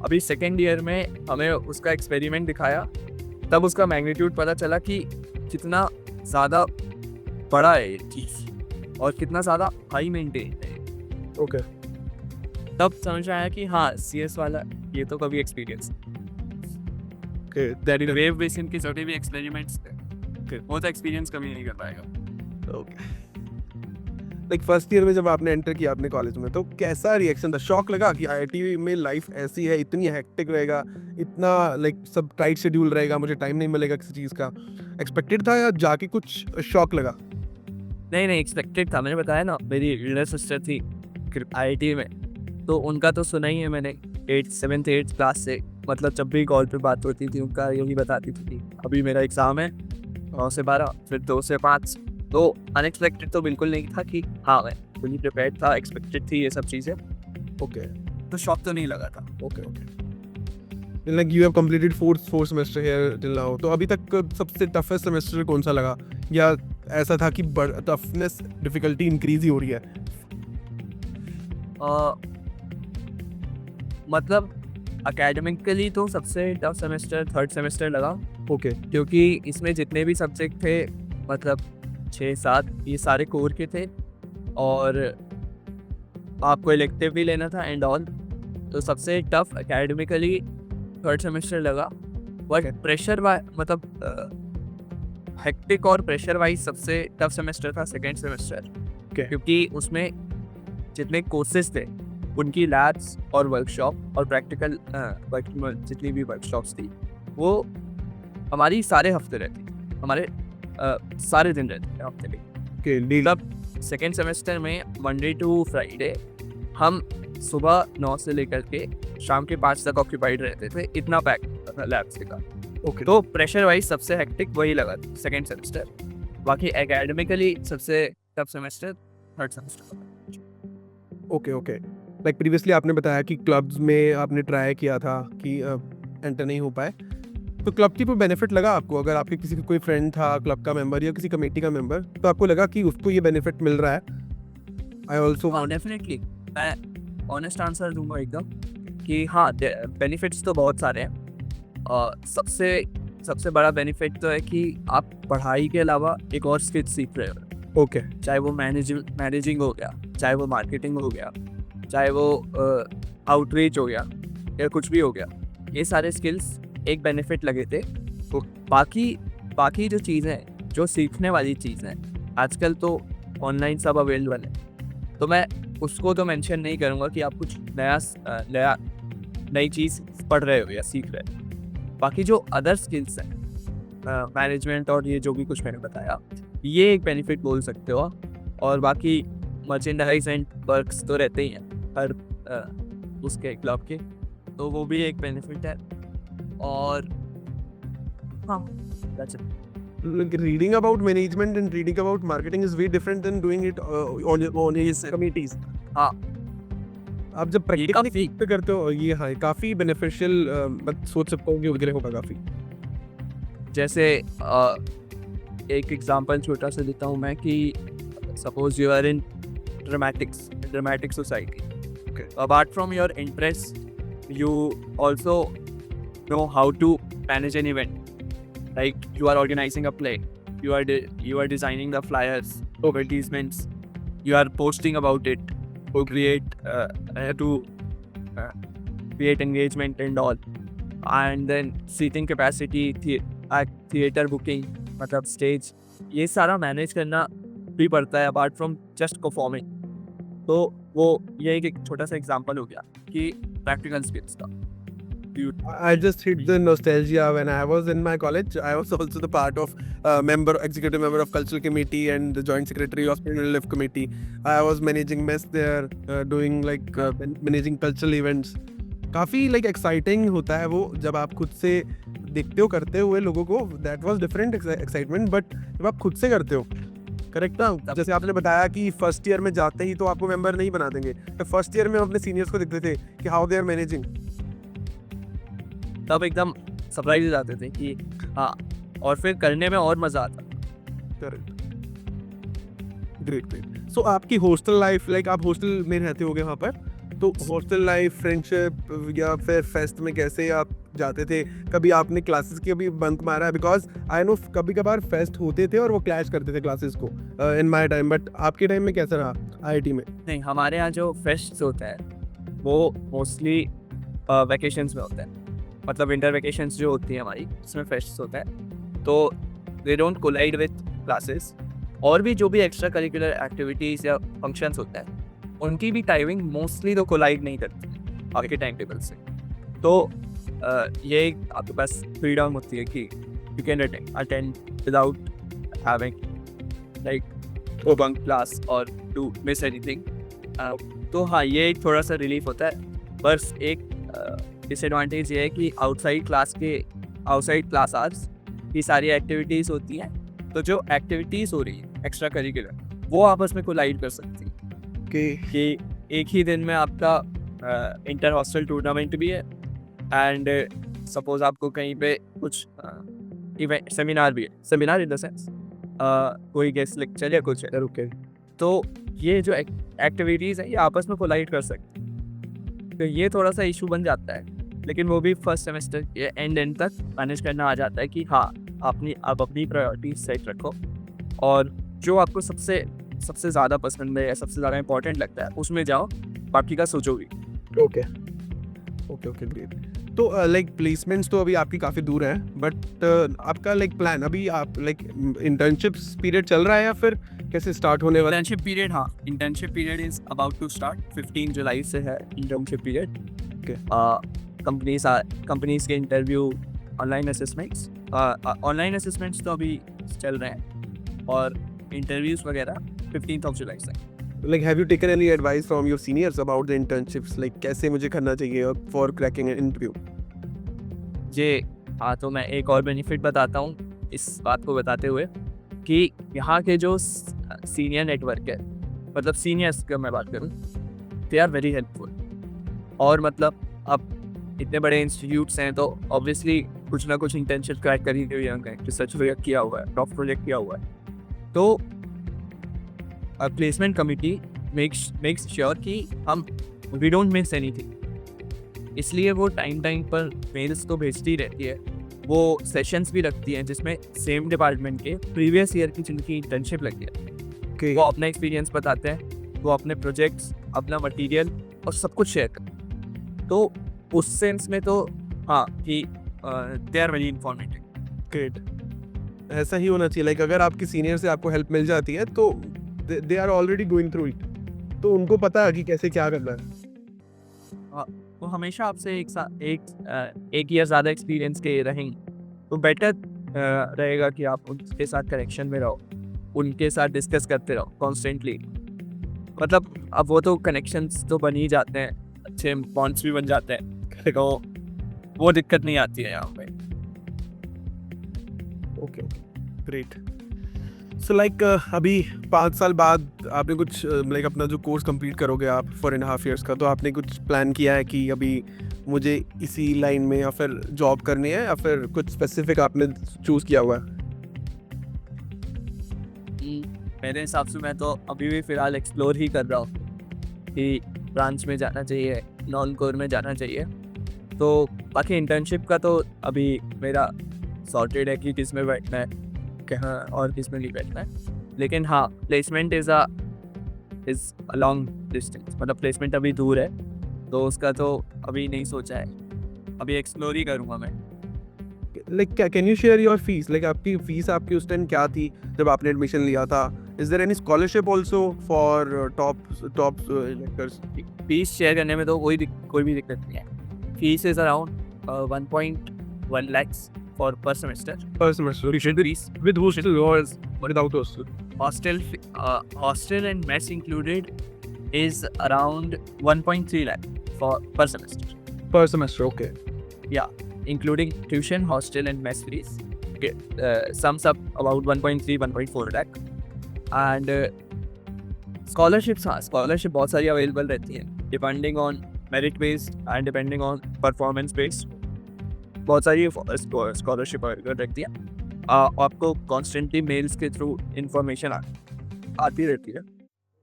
अभी सेकेंड ईयर में हमें उसका एक्सपेरिमेंट दिखाया, तब उसका मैग्नीट्यूड पता चला कि कितना ज़्यादा बड़ा है ये चीज़ और कितना ज़्यादा हाई मेंटेन है। ओके तब समझ आया कि हाँ, CS वाला ये तो कभी experience okay that is wave basin के छोटे भी एक्सपेरिमेंट्स वो तो एक्सपीरियंस कभी नहीं कर पाएगा। ओके लाइक फर्स्ट ईयर में जब आपने एंटर किया अपने कॉलेज में तो कैसा रिएक्शन था? शॉक लगा कि IIT में लाइफ ऐसी है, इतनी हेक्टिक रहेगा, इतना लाइक सब टाइट शेड्यूल रहेगा, मुझे टाइम नहीं मिलेगा किसी चीज़ का? एक्सपेक्टेड था या जाके कुछ शॉक लगा? नहीं, एक्सपेक्टेड था। मैंने बताया ना, मेरी एल्डर सिस्टर थी IIT में, तो उनका तो सुना ही है मैंने 7th 8th क्लास से। मतलब जब भी कॉल पे बात होती थी उनका यही बताती थी कि अभी मेरा एग्ज़ाम है 9 से 12, फिर 2 से 5। तो अनएक्सपेक्टेड तो बिल्कुल नहीं था कि हाँ, मैं फुली प्रिपेयर्ड था, एक्सपेक्टेड थी ये सब चीज़ें। ओके तो शॉक तो नहीं लगा था। Okay okay like you have completed four semester here till now, तो अभी तक सबसे टफेस्ट सेमेस्टर कौन सा लगा, या ऐसा था कि टफनेस डिफिकल्टी इंक्रीज ही हो रही है? मतलब एकेडमिकली तो सबसे टफ सेमेस्टर थर्ड सेमेस्टर लगा, ओके क्योंकि इसमें जितने भी सब्जेक्ट थे, मतलब 6-7, ये सारे कोर के थे और आपको इलेक्टिव भी लेना था एंड ऑल। तो सबसे टफ एकेडमिकली थर्ड सेमेस्टर लगा, बट प्रेशर मतलब हेक्टिक और प्रेशर वाइज सबसे टफ सेमेस्टर था सेकेंड सेमेस्टर। क्योंकि उसमें जितने कोर्सेज थे, उनकी लैब्स और वर्कशॉप और प्रैक्टिकल जितनी भी वर्कशॉप्स थी, वो हमारी सारे हफ्ते रहती, हमारे सारे दिन रहते थे हफ्ते में। ओके तब सेकेंड सेमेस्टर में मंडे टू फ्राइडे हम सुबह 9 से लेकर के शाम के 5 तक ऑक्यूपाइड रहते थे, इतना पैक था लैब से का। ओके तो प्रेशर वाइज सबसे हेक्टिक वही लगा सेकेंड सेमेस्टर। बाकी एकेडमिकली सबसे tough semester third semester. Okay okay like previously आपने बताया कि क्लब्स में आपने ट्राई किया था कि एंटर नहीं हो पाए, तो क्लब की कोई बेनिफिट लगा आपको? अगर आपके किसी का कोई फ्रेंड था क्लब का मेंबर या किसी कमेटी का मेंबर, तो आपको लगा कि उसको ये बेनिफिट मिल रहा है? आई ऑल्सो हाँ डेफिनेटली, मैं ऑनेस्ट आंसर दूंगा एकदम कि हाँ बेनिफिट्स तो बहुत सारे हैं। सबसे सबसे बड़ा बेनिफिट तो है कि आप पढ़ाई के अलावा एक और स्किल सीख रहे हो, ओके। चाहे वो मैनेजिंग हो गया, चाहे वो मार्केटिंग हो गया, चाहे वो आउटरीच हो गया या कुछ भी हो गया। ये सारे स्किल्स एक बेनिफिट लगे थे। तो बाकी जो चीज़ें हैं, जो सीखने वाली चीज़ें हैं, आजकल तो ऑनलाइन सब अवेलेबल है, तो मैं उसको तो मेंशन नहीं करूँगा कि आप कुछ नई चीज़ पढ़ रहे हो या सीख रहे हो। बाकी जो अदर स्किल्स हैं, मैनेजमेंट और ये जो भी कुछ मैंने बताया, ये एक बेनिफिट बोल सकते हो। और बाकी मर्चेंडाइज एंड पर्क्स तो रहते ही हैं हर उसके क्लब के, तो वो भी एक बेनिफिट है। और हाँ, that's it. Like reading about management and reading about marketing is way different than doing it on his committees. हाँ, आप जब ये प्रैक्टिकली पे करते हो, ये हाँ काफ़ी बेनिफिशियल, मैं सोच सकता हूँ कि उधर होगा काफ़ी। जैसे एक एग्जांपल छोटा सा देता हूँ मैं कि suppose you are in dramatic society. Apart from your interest, you also know how to manage an event. Like you are organizing a play, you are designing the flyers, advertisements, you are posting about it to create engagement and all, and then seating capacity, theater booking, मतलब stage, ये सारा manage करना भी पड़ता है apart from just performing. तो वो ये एक छोटा सा एग्जांपल हो गया कि प्रैक्टिकल स्किल्स का। I just hit the nostalgia when I was in my college. I was also the part of executive member of cultural committee and the joint secretary of student life committee. I was managing mess there, doing like managing cultural events. काफ़ी like exciting होता है वो जब आप खुद से देखते हो करते हुए लोगों को। That was different excitement, but जब आप खुद से करते हो, करेक्ट ना? जैसे आपने बताया कि फर्स्ट ईयर में जाते ही तो आपको मेंबर नहीं बना देंगे, तो फर्स्ट ईयर में हम अपने सीनियर्स को देखते थे कि हाउ दे आर मैनेजिंग, तब एकदम सरप्राइज हो जाते थे कि हाँ, और फिर करने में और मज़ा आता। Correct, great. सो आपकी हॉस्टल लाइफ, लाइक आप हॉस्टल में रहते होगे वहाँ पर, तो हॉस्टल लाइफ, फ्रेंडशिप या फिर फेस्ट में कैसे आप जाते थे? कभी आपने क्लासेस की अभी बंक मारा है? बिकॉज आई नो कभी कभार फेस्ट होते थे और वो क्लैश करते थे क्लासेस को इन माय टाइम, बट आपके टाइम में कैसा रहा आईआईटी में? नहीं, हमारे यहाँ जो फेस्ट होता है वो मोस्टली वैकेशंस में होता है, मतलब विंटर वैकेशंस जो होती है हमारी, उसमें फेस्ट होता है। तो they don't collide with classes, और भी जो भी एक्स्ट्रा करिकुलर एक्टिविटीज़ या फंक्शंस होता है उनकी भी टाइमिंग मोस्टली तो कोलाइड नहीं करती आपके टाइम टेबल से। तो ये आपके पास फ्रीडम होती है कि you can attend without having like bunk class और टू मिस एनीथिंग। तो हाँ, ये एक थोड़ा सा रिलीफ होता है। बस एक डिसएडवांटेज ये है कि आउटसाइड क्लास आवर्स की सारी एक्टिविटीज़ होती हैं, तो जो एक्टिविटीज़ हो रही है एक्स्ट्रा करिकुलर वो आपस में कोलाइड कर सकती हैं कि एक ही दिन में आपका इंटर हॉस्टल टूर्नामेंट भी है, एंड सपोज आपको कहीं पे कुछ इवेंट सेमिनार भी है, सेमिनार इन द सेंस कोई गेस्ट लेक्चर या कुछ है, ओके। तो ये जो एक्टिविटीज़ है ये आपस में कोलाइड कर सकती हैं। तो ये थोड़ा सा इशू बन जाता है, लेकिन वो भी फर्स्ट सेमेस्टर के एंड तक मैनेज करना आ जाता है कि हाँ, आप अपनी प्रायोरिटी सेट रखो और जो आपको सबसे ज़्यादा पसंद है या सबसे ज़्यादा इंपॉर्टेंट लगता है उसमें जाओ, बाकी का सोचो भी। Okay, great. तो लाइक प्लेसमेंट्स तो अभी आपकी काफ़ी दूर हैं, बट आपका लाइक प्लान अभी आप लाइक इंटर्नशिप्स पीरियड चल रहा है या फिर कैसे स्टार्ट होने वाला? Internship period is about to start. 15 जुलाई से है इंटर्नशिप पीरियड। ओके। कंपनीज के इंटरव्यू, ऑनलाइन असेसमेंट्स तो अभी चल रहे हैं और इंटरव्यूज वगैरह 15 ऑफ जुलाई से। Like, have you taken any advice from your seniors about the internships? Like, कैसे मुझे करना चाहिए for cracking an interview? हाँ, तो मैं एक और बेनिफिट बताता हूँ इस बात को बताते हुए कि यहाँ के जो सीनियर नेटवर्क है, मतलब सीनियर्स का मैं बात करूँ, दे आर वेरी हेल्पफुल। और मतलब अब इतने बड़े इंस्टीट्यूट्स हैं तो ऑब्वियसली कुछ ना कुछ इंटर्नशिप क्रैक कर ही हुई होंगे, रिसर्च प्रोजेक्ट किया हुआ है, टॉप प्रोजेक्ट किया हुआ है। तो प्लेसमेंट कमिटी मेक्स श्योर कि हम वी डोंट मिस एनीथिंग, इसलिए वो टाइम पर मेल्स तो भेजती रहती है। वो सेशंस भी रखती हैं जिसमें सेम डिपार्टमेंट के प्रीवियस ईयर की जिनकी इंटर्नशिप लगी है वो अपना एक्सपीरियंस बताते हैं, वो अपने प्रोजेक्ट्स, अपना मटेरियल और सब कुछ शेयर करते हैं। तो उस सेंस में तो हाँ कि they are very informative. Great, ऐसा ही होना चाहिए। लाइक अगर आपकी सीनियर से आपको हेल्प मिल जाती है तो they are already going through it, तो उनको पता है कि कैसे क्या करना है। वो हमेशा आपसे एक ईयर ज़्यादा एक्सपीरियंस के रहेंगे तो बेटर रहेगा कि आप उनके साथ कनेक्शन में रहो, उनके साथ डिस्कस करते रहो कॉन्स्टेंटली। मतलब अब वो तो कनेक्शंस तो बन ही जाते हैं, अच्छे बॉन्ड्स भी बन जाते हैं, तो वो दिक्कत नहीं आती है यहाँ पे। Okay great. सो लाइक अभी 5 साल बाद आपने कुछ लाइक अपना जो कोर्स कंप्लीट करोगे आप 4.5 years का, तो आपने कुछ प्लान किया है कि अभी मुझे इसी लाइन में या फिर जॉब करनी है, या फिर कुछ स्पेसिफिक आपने चूज़ किया हुआ है? मेरे हिसाब से मैं तो अभी भी फ़िलहाल एक्सप्लोर ही कर रहा हूँ कि ब्रांच में जाना चाहिए, नॉन कोर में जाना चाहिए। तो बाकी इंटर्नशिप का तो अभी मेरा सॉर्टेड है कि किस में बैठना है, कहाँ और किस में नहीं बैठना है। लेकिन हाँ, placement is a long distance, मतलब प्लेसमेंट अभी दूर है, तो उसका तो अभी नहीं सोचा है, अभी एक्सप्लोर ही करूँगा मैं। लाइक क्या, can you share your fees? Like आपकी फीस आपकी उस टाइम क्या थी जब आपने एडमिशन लिया था? Is there any scholarship also for top lectures? Fees share करने में तो कोई भी दिक्कत नहीं है। Fees is around 1.1 lakhs for per semester. Per semester. Tuition fees With hostel or without hostel? Hostel and mess included is around 1.3 lakh for per semester. Per semester, okay. Yeah, including tuition, hostel and mess fees. Okay, sums up about 1.3 1.4 lakh. And scholarships, हाँ, scholarship बहुत सारी available रहती हैं depending on merit based and depending on performance based. बहुत सारी scholarship रहती है। आपको कॉन्स्टेंटली मेल्स के थ्रू इंफॉर्मेशन आती रहती है,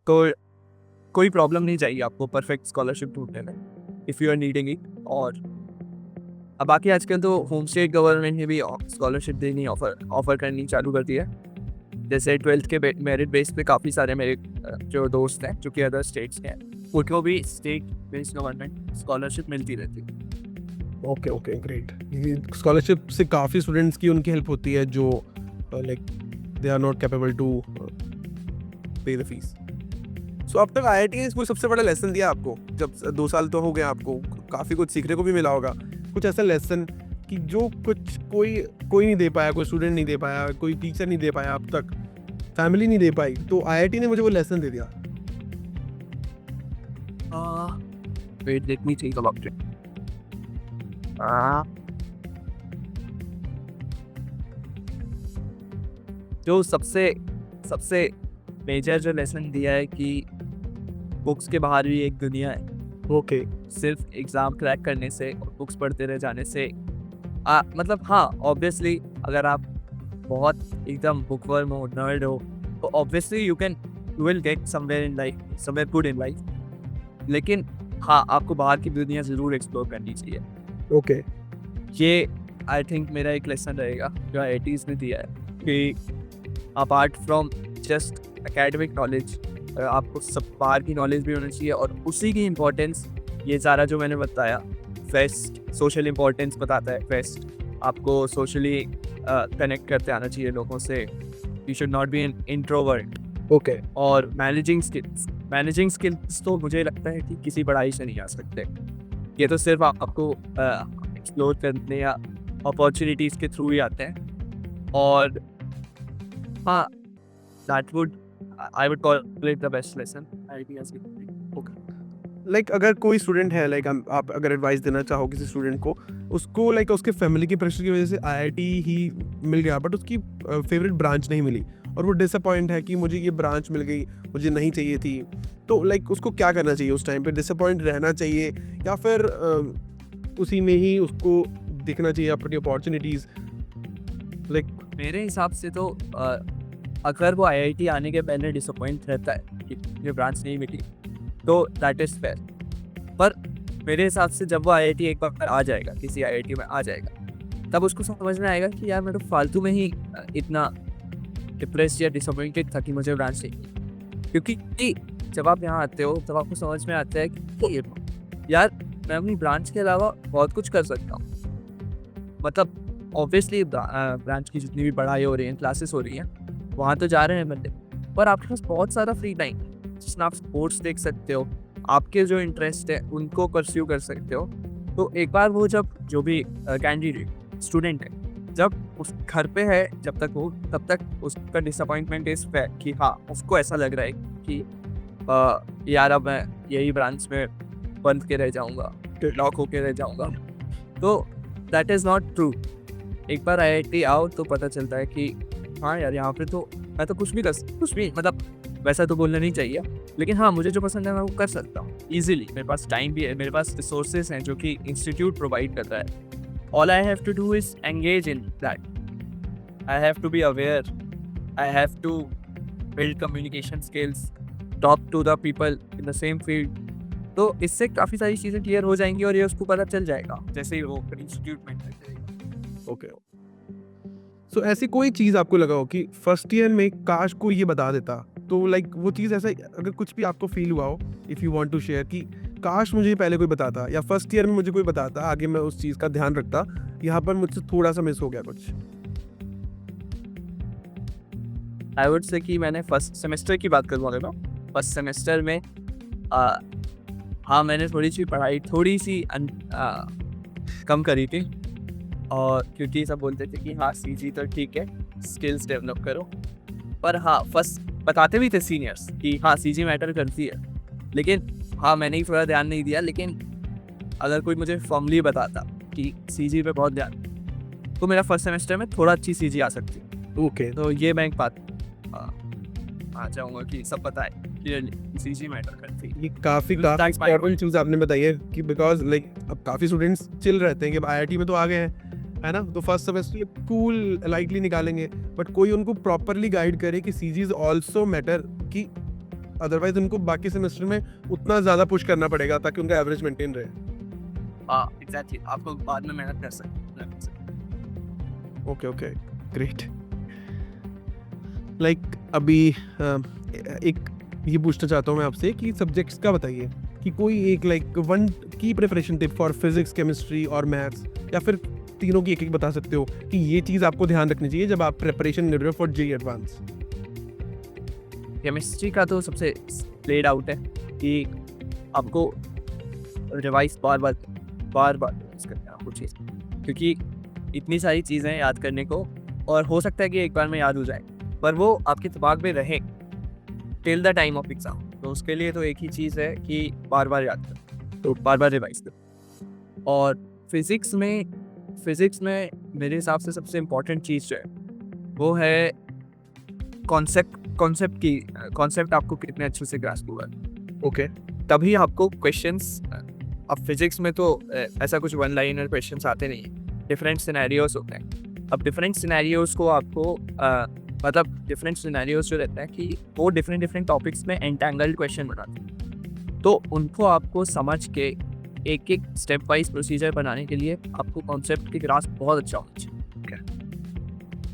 तो कोई प्रॉब्लम नहीं चाहिए आपको परफेक्ट स्कॉलरशिप ढूंढने में if you are needing it. और अब बाकी आजकल तो होम स्टेट गवर्नमेंट ने भी स्कॉलरशिप देनी ऑफर करनी चालू कर दी है। जैसे 12th के मेरिट बेस पे काफ़ी सारे मेरे जो दोस्त हैं जो कि अदर स्टेट्स के हैं, उनको भी स्टेट बेस्ड गवर्नमेंट स्कॉलरशिप मिलती रहती है। Okay great. स्कॉलरशिप से काफ़ी स्टूडेंट्स की उनकी हेल्प होती है जो like they are not capable to pay the fees. So अब तक IIT ने कोई सबसे बड़ा लेसन दिया आपको? जब 2 साल तो हो गए, आपको काफ़ी कुछ सीखने को भी मिला होगा, कुछ ऐसा लेसन कि जो कुछ कोई नहीं दे पाया, कोई स्टूडेंट नहीं दे पाया, कोई टीचर नहीं दे पाया अब तक, फैमिली नहीं दे पाई, तो IIT ने मुझे वो लेसन दे दिया? Wait, let me think about it. जो सबसे मेजर जो लेसन दिया है कि बुक्स के बाहर भी एक दुनिया है। ओके। सिर्फ एग्ज़ाम क्रैक करने से और बुक्स पढ़ते रह जाने से मतलब हाँ, ऑब्वियसली अगर आप बहुत एकदम बुकवर्म हो, नर्ड हो, तो obviously you will get somewhere good in life. लेकिन हाँ, आपको बाहर की दुनिया ज़रूर एक्सप्लोर करनी चाहिए। ओके। ये आई थिंक मेरा एक लेसन रहेगा जो IITs ने दिया है कि apart from just academic knowledge, आपको सब बाहर की नॉलेज भी होनी चाहिए, और उसी की इम्पोर्टेंस ये सारा जो मैंने बताया, फेस्ट सोशल इम्पोर्टेंस बताता है। फेस्ट आपको सोशली कनेक्ट करते आना चाहिए लोगों से। You should not be an introvert. Okay. और मैनेजिंग स्किल्स तो मुझे लगता है कि किसी पढ़ाई से नहीं आ सकते, ये तो सिर्फ आपको एक्सप्लोर करने या अपॉर्चुनिटीज़ के थ्रू ही आते हैं। और हाँ, I would call it the best lesson IIT has given me. Like अगर कोई स्टूडेंट है, लाइक आप अगर एडवाइस देना चाहो किसी स्टूडेंट को, उसको लाइक उसके फैमिली की प्रेशर की वजह से IIT ही मिल गया बट उसकी फेवरेट ब्रांच नहीं मिली, और वो डिसअपॉइंट है कि मुझे ये ब्रांच मिल गई, मुझे नहीं चाहिए थी, तो लाइक उसको क्या करना चाहिए उस टाइम पे? डिसअपॉइंट रहना चाहिए या फिर उसी में ही उसको देखना चाहिए अपनी अपॉर्चुनिटीज़ लाइक? मेरे हिसाब से तो अगर वो आईआईटी आने के पहले डिसअपॉइंट रहता है कि मुझे ब्रांच नहीं मिली, तो दैट इज़ फेयर। पर मेरे हिसाब से जब वो आईआईटी एक बार आ जाएगा, किसी आईआईटी में आ जाएगा, तब उसको समझ में आएगा कि यार मैं तो फालतू में ही इतना डिप्रेस्ड या डिसअपॉइंटेड था कि मुझे ब्रांच नहीं मिली। क्योंकि जब आप यहाँ आते हो तब आपको समझ में आता है कि यार मैं अपनी ब्रांच के अलावा बहुत कुछ कर सकता हूँ। मतलब ऑब्वियसली ब्रांच की जितनी भी पढ़ाई हो रही है, क्लासेस हो रही हैं, वहाँ तो जा रहे हैं बंदे, पर आपके पास बहुत सारा फ्री टाइम है जिसमें आप स्पोर्ट्स देख सकते हो, आपके जो इंटरेस्ट है उनको परस्यू कर सकते हो। तो एक बार वो जब जो भी कैंडिडेट स्टूडेंट है जब उस घर पे है, जब तक वो तब तक उसका डिसअपॉइंटमेंट इस पे कि हाँ उसको ऐसा लग रहा है कि यार अब मैं यही ब्रांच में बंद के रह जाऊँगा, लॉक होके रह जाऊँगा। तो दैट इज़ नॉट ट्रू। एक बार आईआईटी आओ तो पता चलता है कि हाँ यार यहाँ पे तो मैं तो कुछ भी मतलब वैसा तो बोलना नहीं चाहिए, लेकिन हाँ मुझे जो पसंद है मैं वो कर सकता हूँ ईजिली। मेरे पास टाइम भी है, मेरे पास रिसोर्सेज हैं जो कि इंस्टीट्यूट प्रोवाइड करता है। All I have to do is engage in that. I have to be aware, I have to build communication skills, talk to the people in the same field. तो इससे काफ़ी सारी चीज़ें क्लियर हो जाएंगी और ये उसको पता चल जाएगा जैसे ही वो इंस्टीट्यूट में जाएगा। ओके। सो ऐसी कोई चीज़ आपको लगा हो कि फर्स्ट ईयर में काश को ये बता देता, तो लाइक वो चीज़ ऐसा अगर कुछ भी आपको फील हुआ हो, if you want to share, कि काश मुझे पहले कोई बताता या फर्स्ट ईयर में मुझे कोई बताता, आगे मैं उस चीज़ का ध्यान रखता, यहाँ पर मुझसे थोड़ा सा मिस हो गया कुछ? आई वुड से कि मैंने फर्स्ट सेमेस्टर की बात करूँ अगर मैं, फर्स्ट सेमेस्टर में हाँ मैंने थोड़ी सी पढ़ाई कम करी थी, और क्योंकि सब बोलते थे कि हाँ सीजी तो ठीक है, स्किल्स डेवलप करो। पर हाँ फर्स्ट बताते भी थे सीनियर्स कि हाँ सीजी मैटर करती है, लेकिन हाँ मैंने ही थोड़ा ध्यान नहीं दिया। लेकिन अगर कोई मुझे फॉर्मली बताता कि सीजी पे बहुत ध्यान, तो मेरा फर्स्ट सेमेस्टर में थोड़ा अच्छी सीजी आ सकती है। ओके। तो ये मैं एक बात आ चाहूँगा कि सब पता है क्लियरली सीजी मैटर करती है। ये काफ़ी Thanks, Mike. इम्पोर्टेंट चीज़ आपने बताई है कि बिकॉज लाइक अब काफ़ी स्टूडेंट्स चिल रहते हैं कि आईआईटी में तो आ गए हैं, है ना, तो फर्स्ट सेमेस्टर कूल लाइटली निकालेंगे, बट कोई उनको प्रॉपरली गाइड करे कि सीजीज ऑल्सो मैटर, कि अदरवाइज उनको बाकी सेमेस्टर में उतना ज़्यादा पुश करना पड़ेगा ताकि उनका एवरेज मेंटेन रहे। हाँ एग्जैक्टली, आपको बाद में मेहनत कर सकते। Okay, great. लाइक अभी एक ये पूछना चाहता हूँ मैं आपसे कि सब्जेक्ट्स का बताइए कि कोई एक लाइक वन की preparation tip for physics, chemistry और मैथ्स, या फिर तीनों की एक बता सकते हो कि ये चीज़ आपको ध्यान रखनी चाहिए जब आप प्रिपरेशन कर रहे हो फॉर जेईई एडवांस। केमिस्ट्री का तो सबसे प्लेड आउट है कि आपको रिवाइज बार बार रिवाइज करना है आपको चीज़, क्योंकि इतनी सारी चीज़ें याद करने को, और हो सकता है कि एक बार में याद हो जाए पर वो आपके दिमाग में रहे till the time of exam. तो उसके लिए तो एक ही चीज़ है कि बार बार याद करो, तो बार बार रिवाइज करो। और फिज़िक्स में मेरे हिसाब से सबसे इम्पॉर्टेंट चीज़ जो है वो है कॉन्सेप्ट आपको कितने अच्छे से ग्रास्प हुआ है। ओके। तभी आपको क्वेश्चंस, अब फिजिक्स में तो ऐसा कुछ वन लाइनर क्वेश्चंस आते नहीं हैं, डिफरेंट सिनेरियोस होते हैं। अब डिफरेंट सिनेरियोस को आपको मतलब डिफरेंट सिनेरियोस जो रहते हैं कि वो डिफरेंट टॉपिक्स में एंटेंगल्ड क्वेश्चन बनाते हैं, तो उनको आपको समझ के एक एक स्टेप वाइज प्रोसीजर बनाने के लिए आपको कॉन्सेप्ट की ग्रास्प बहुत अच्छा होना चाहिए।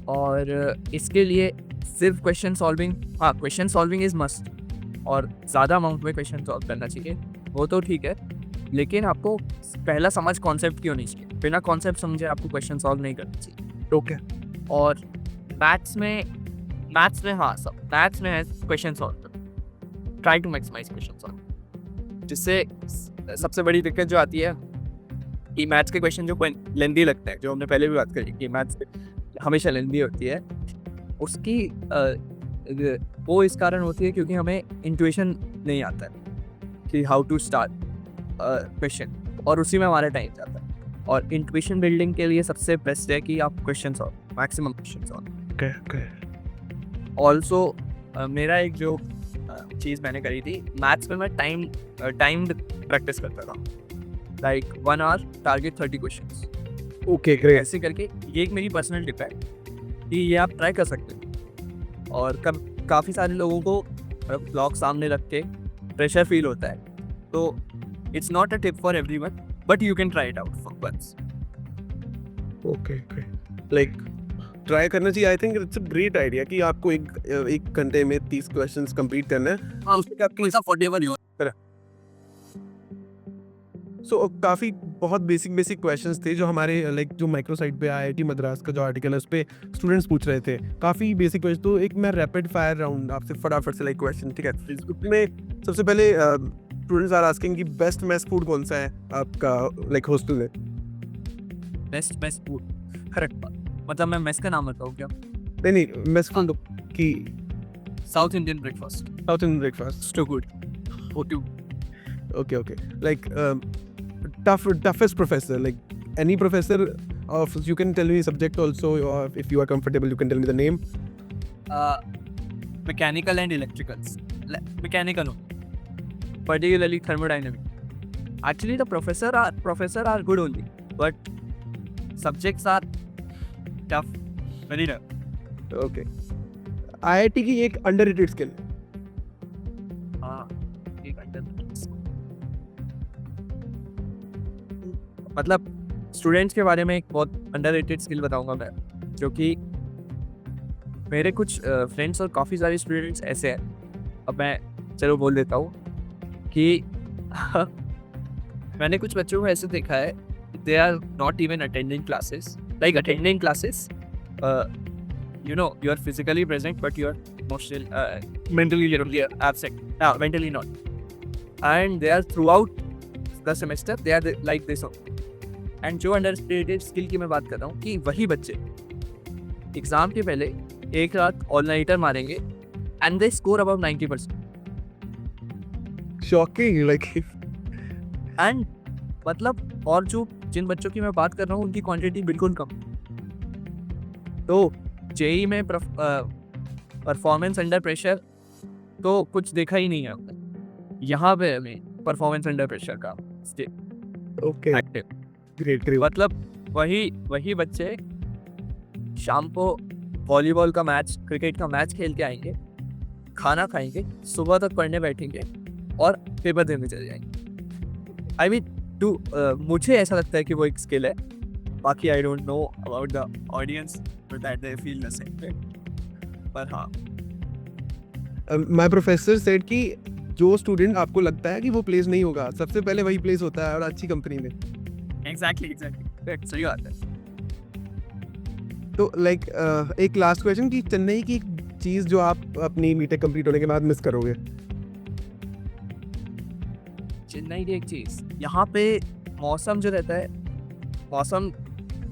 और इसके लिए सिर्फ क्वेश्चन सॉल्विंग इज़ मस्ट, और ज़्यादा अमाउंट में क्वेश्चन सॉल्व करना चाहिए, वो तो ठीक है, लेकिन आपको पहला समझ कॉन्सेप्ट की होनी चाहिए। बिना कॉन्सेप्ट समझे आपको क्वेश्चन सॉल्व नहीं करना चाहिए। ओके। और मैथ्स में है क्वेश्चन सॉल्व करो, try to maximise question solve. जिससे सबसे बड़ी दिक्कत जो आती है कि मैथ्स के क्वेश्चन जो लेंदी लगते हैं, जो हमने पहले भी बात करी कि मैथ्स हमेशा लेंदी होती है, उसकी वो इस कारण होती है क्योंकि हमें इंट्यूशन नहीं आता है कि हाउ टू स्टार्ट क्वेश्चन, और उसी में हमारा टाइम जाता है। और इंट्यूशन बिल्डिंग के लिए सबसे बेस्ट है कि आप question solve, maximum question solve. Okay. Also मेरा एक जो चीज़ मैंने करी थी मैथ्स में, मैं टाइम्ड प्रैक्टिस करता था। Like 1 hour target 30 questions, okay great. ऐसे करके। ये एक मेरी पर्सनल टिप है कि ये आप ट्राई कर सकते हैं। और काफ़ी सारे लोगों को ब्लॉग सामने रख के प्रेशर फील होता है, तो it's not a tip for everyone, but you can try it out for once. Okay okay, like try करना चाहिए। I think it's a great idea कि आपको एक घंटे में 30 क्वेश्चंस कंप्लीट करना है। हाँ, उसमें आपको ऐसा व्हाटएवर यू सो काफ़ी बहुत बेसिक क्वेश्चंस थे जो हमारे लाइक जो माइक्रो साइट पे आईआईटी मद्रास का जो आर्टिकल है उस पे स्टूडेंट्स पूछ रहे थे, काफ़ी बेसिक क्वेश्चन। तो एक मैं रैपिड फायर राउंड आपसे फटाफट से लाइक क्वेश्चन, ठीक है? उसमें सबसे पहले स्टूडेंट्स आर आस्किंग कि बेस्ट मेस फूड कौन सा है आपका लाइक हॉस्टल में? Best mess food, correct. मतलब मैं मेस का नाम बताऊँ क्या? नहीं मेस फूड की south Indian breakfast, south Indian breakfast. Too good, photo. Okay. Like toughest professor, like any professor of, you can tell me subject also, or if you are comfortable, you can tell me the name. Mechanical and electricals. Mechanical, particularly thermodynamic. Actually, the professor are good only, but subjects are tough, very tough. Okay. IIT की एक underrated skill. मतलब students के बारे में एक बहुत underrated skill बताऊंगा मैं, जो कि मेरे कुछ फ्रेंड्स और काफ़ी सारे स्टूडेंट्स ऐसे हैं, अब मैं चलो बोल देता हूँ कि मैंने कुछ बच्चों को ऐसे देखा है, they are not even attending classes, like attending classes, you know, you are physically present but you are mentally absent, mentally not, and they are throughout the semester they are like this only. And जो underrated skill की मैं बात कर रहा हूँ कि वही बच्चे एग्जाम के पहले एक रात ऑल नाइटर मारेंगे and they score about 90%। Shocking, like and मतलब और जो जिन बच्चों की मैं बात कर रहा हूँ उनकी क्वांटिटी बिल्कुल कम। तो जेई में परफॉर्मेंस अंडर प्रेशर तो कुछ देखा ही नहीं है हमने, यहाँ पे हमें परफॉर्मेंस अंडर प्रेशर का okay, एक्टिव। great. मतलब वही बच्चे शाम को वॉलीबॉल का मैच, क्रिकेट का मैच खेल के आएंगे, खाना खाएंगे, सुबह तक पढ़ने बैठेंगे और पेपर देने चले जाएंगे। आई मीन मुझे ऐसा लगता है कि वो एक स्किल है, बाकी I don't know about the audience that they feel the same way, पर हाँ। My professor said कि जो स्टूडेंट आपको लगता है कि वो प्लेस नहीं होगा, सबसे पहले वही प्लेस होता है और अच्छी कंपनी में। एग्जैक्टली सही बात है। तो लाइक एक लास्ट क्वेश्चन कि चेन्नई की चीज़ जो आप अपनी बीटेक कंप्लीट होने के बाद मिस करोगे? चेन्नई की एक चीज़, यहाँ पे मौसम जो रहता है, मौसम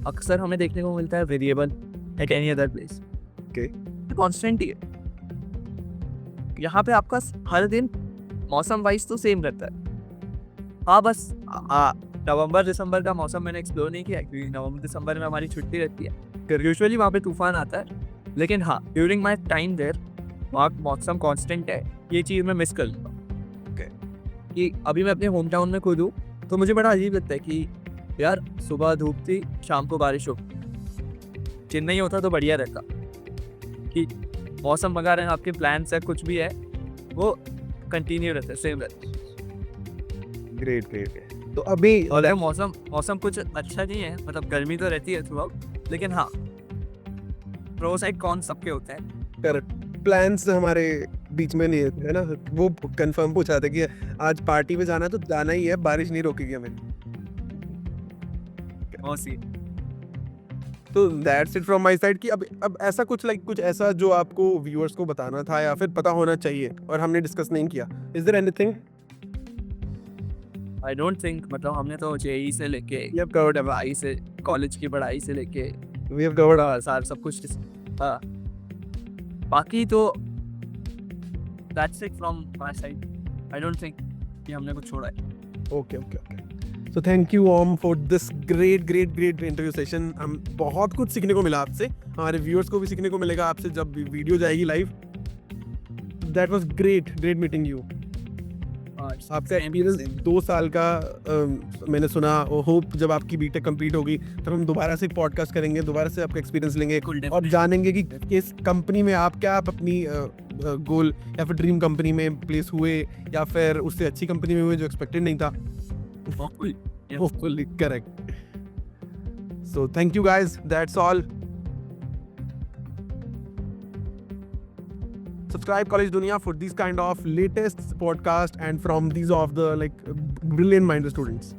अक्सर हमें देखने को मिलता है variable at any other place, constant ही है। यहाँ पे आपका हर दिन मौसम वाइज तो सेम रहता है। हाँ बस नवंबर दिसंबर का मौसम मैंने एक्सप्लोर नहीं किया क्योंकि नवंबर दिसंबर में हमारी छुट्टी रहती है, फिर यूजुअली वहाँ पे तूफान आता है। लेकिन हाँ, ड्यूरिंग माई टाइम देयर वहाँ मौसम कांस्टेंट है, ये चीज़ मैं मिस कर लूँगा। कि अभी मैं अपने होम टाउन में खुद हूँ तो मुझे बड़ा अजीब लगता है कि यार सुबह धूप थी, शाम को बारिश हो। चेन्नई होता तो बढ़िया रहता कि मौसम वगैरह आपके प्लान से कुछ भी है वो कंटिन्यू रहता है, सेम रहता है। ग्रेट। तो अभी और मौसम कुछ अच्छा नहीं है, मतलब गर्मी तो रहती है थ्रू आउट, लेकिन हाँ प्रो साइड कॉन सबके होते हैं। करेक्ट, प्लान्स हमारे बीच में नहीं है ना, वो कंफर्म पूछा था कि आज पार्टी में जाना तो जाना ही है, बारिश नहीं रोकेगी हमें। तो that's it from my side कि अब ऐसा कुछ कुछ ऐसा जो आपको व्यूअर्स को बताना था या फिर पता होना चाहिए और हमने डिस्कस नहीं किया, is there anything? I don't think, मतलब हमने तो जेई से लेके पढ़ाई से, कॉलेज की पढ़ाई से लेके वी हैव कवर्ड सार सब कुछ। हाँ, बाकी तो that's it from my side. I don't think कि हमने कुछ छोड़ा है। Okay. So thank you Om for this great interview session. हम बहुत कुछ सीखने को मिला आपसे, हमारे व्यूअर्स को भी सीखने को मिलेगा आपसे जब वीडियो जाएगी live. That was great meeting you. आपका एक्सपीरियंस 2 साल का मैंने सुना। होप जब आपकी बीटेक कंप्लीट होगी तब हम दोबारा से पॉडकास्ट करेंगे, दोबारा से आपका एक्सपीरियंस लेंगे और जानेंगे कि इस कंपनी में आप क्या आप अपनी गोल या फिर ड्रीम कंपनी में प्लेस हुए या फिर उससे अच्छी कंपनी में हुए जो एक्सपेक्टेड नहीं था। Hopefully, correct. So thank you guys, that's all. Subscribe College Dunia for these kind of latest podcast and from these of the like brilliant minded students.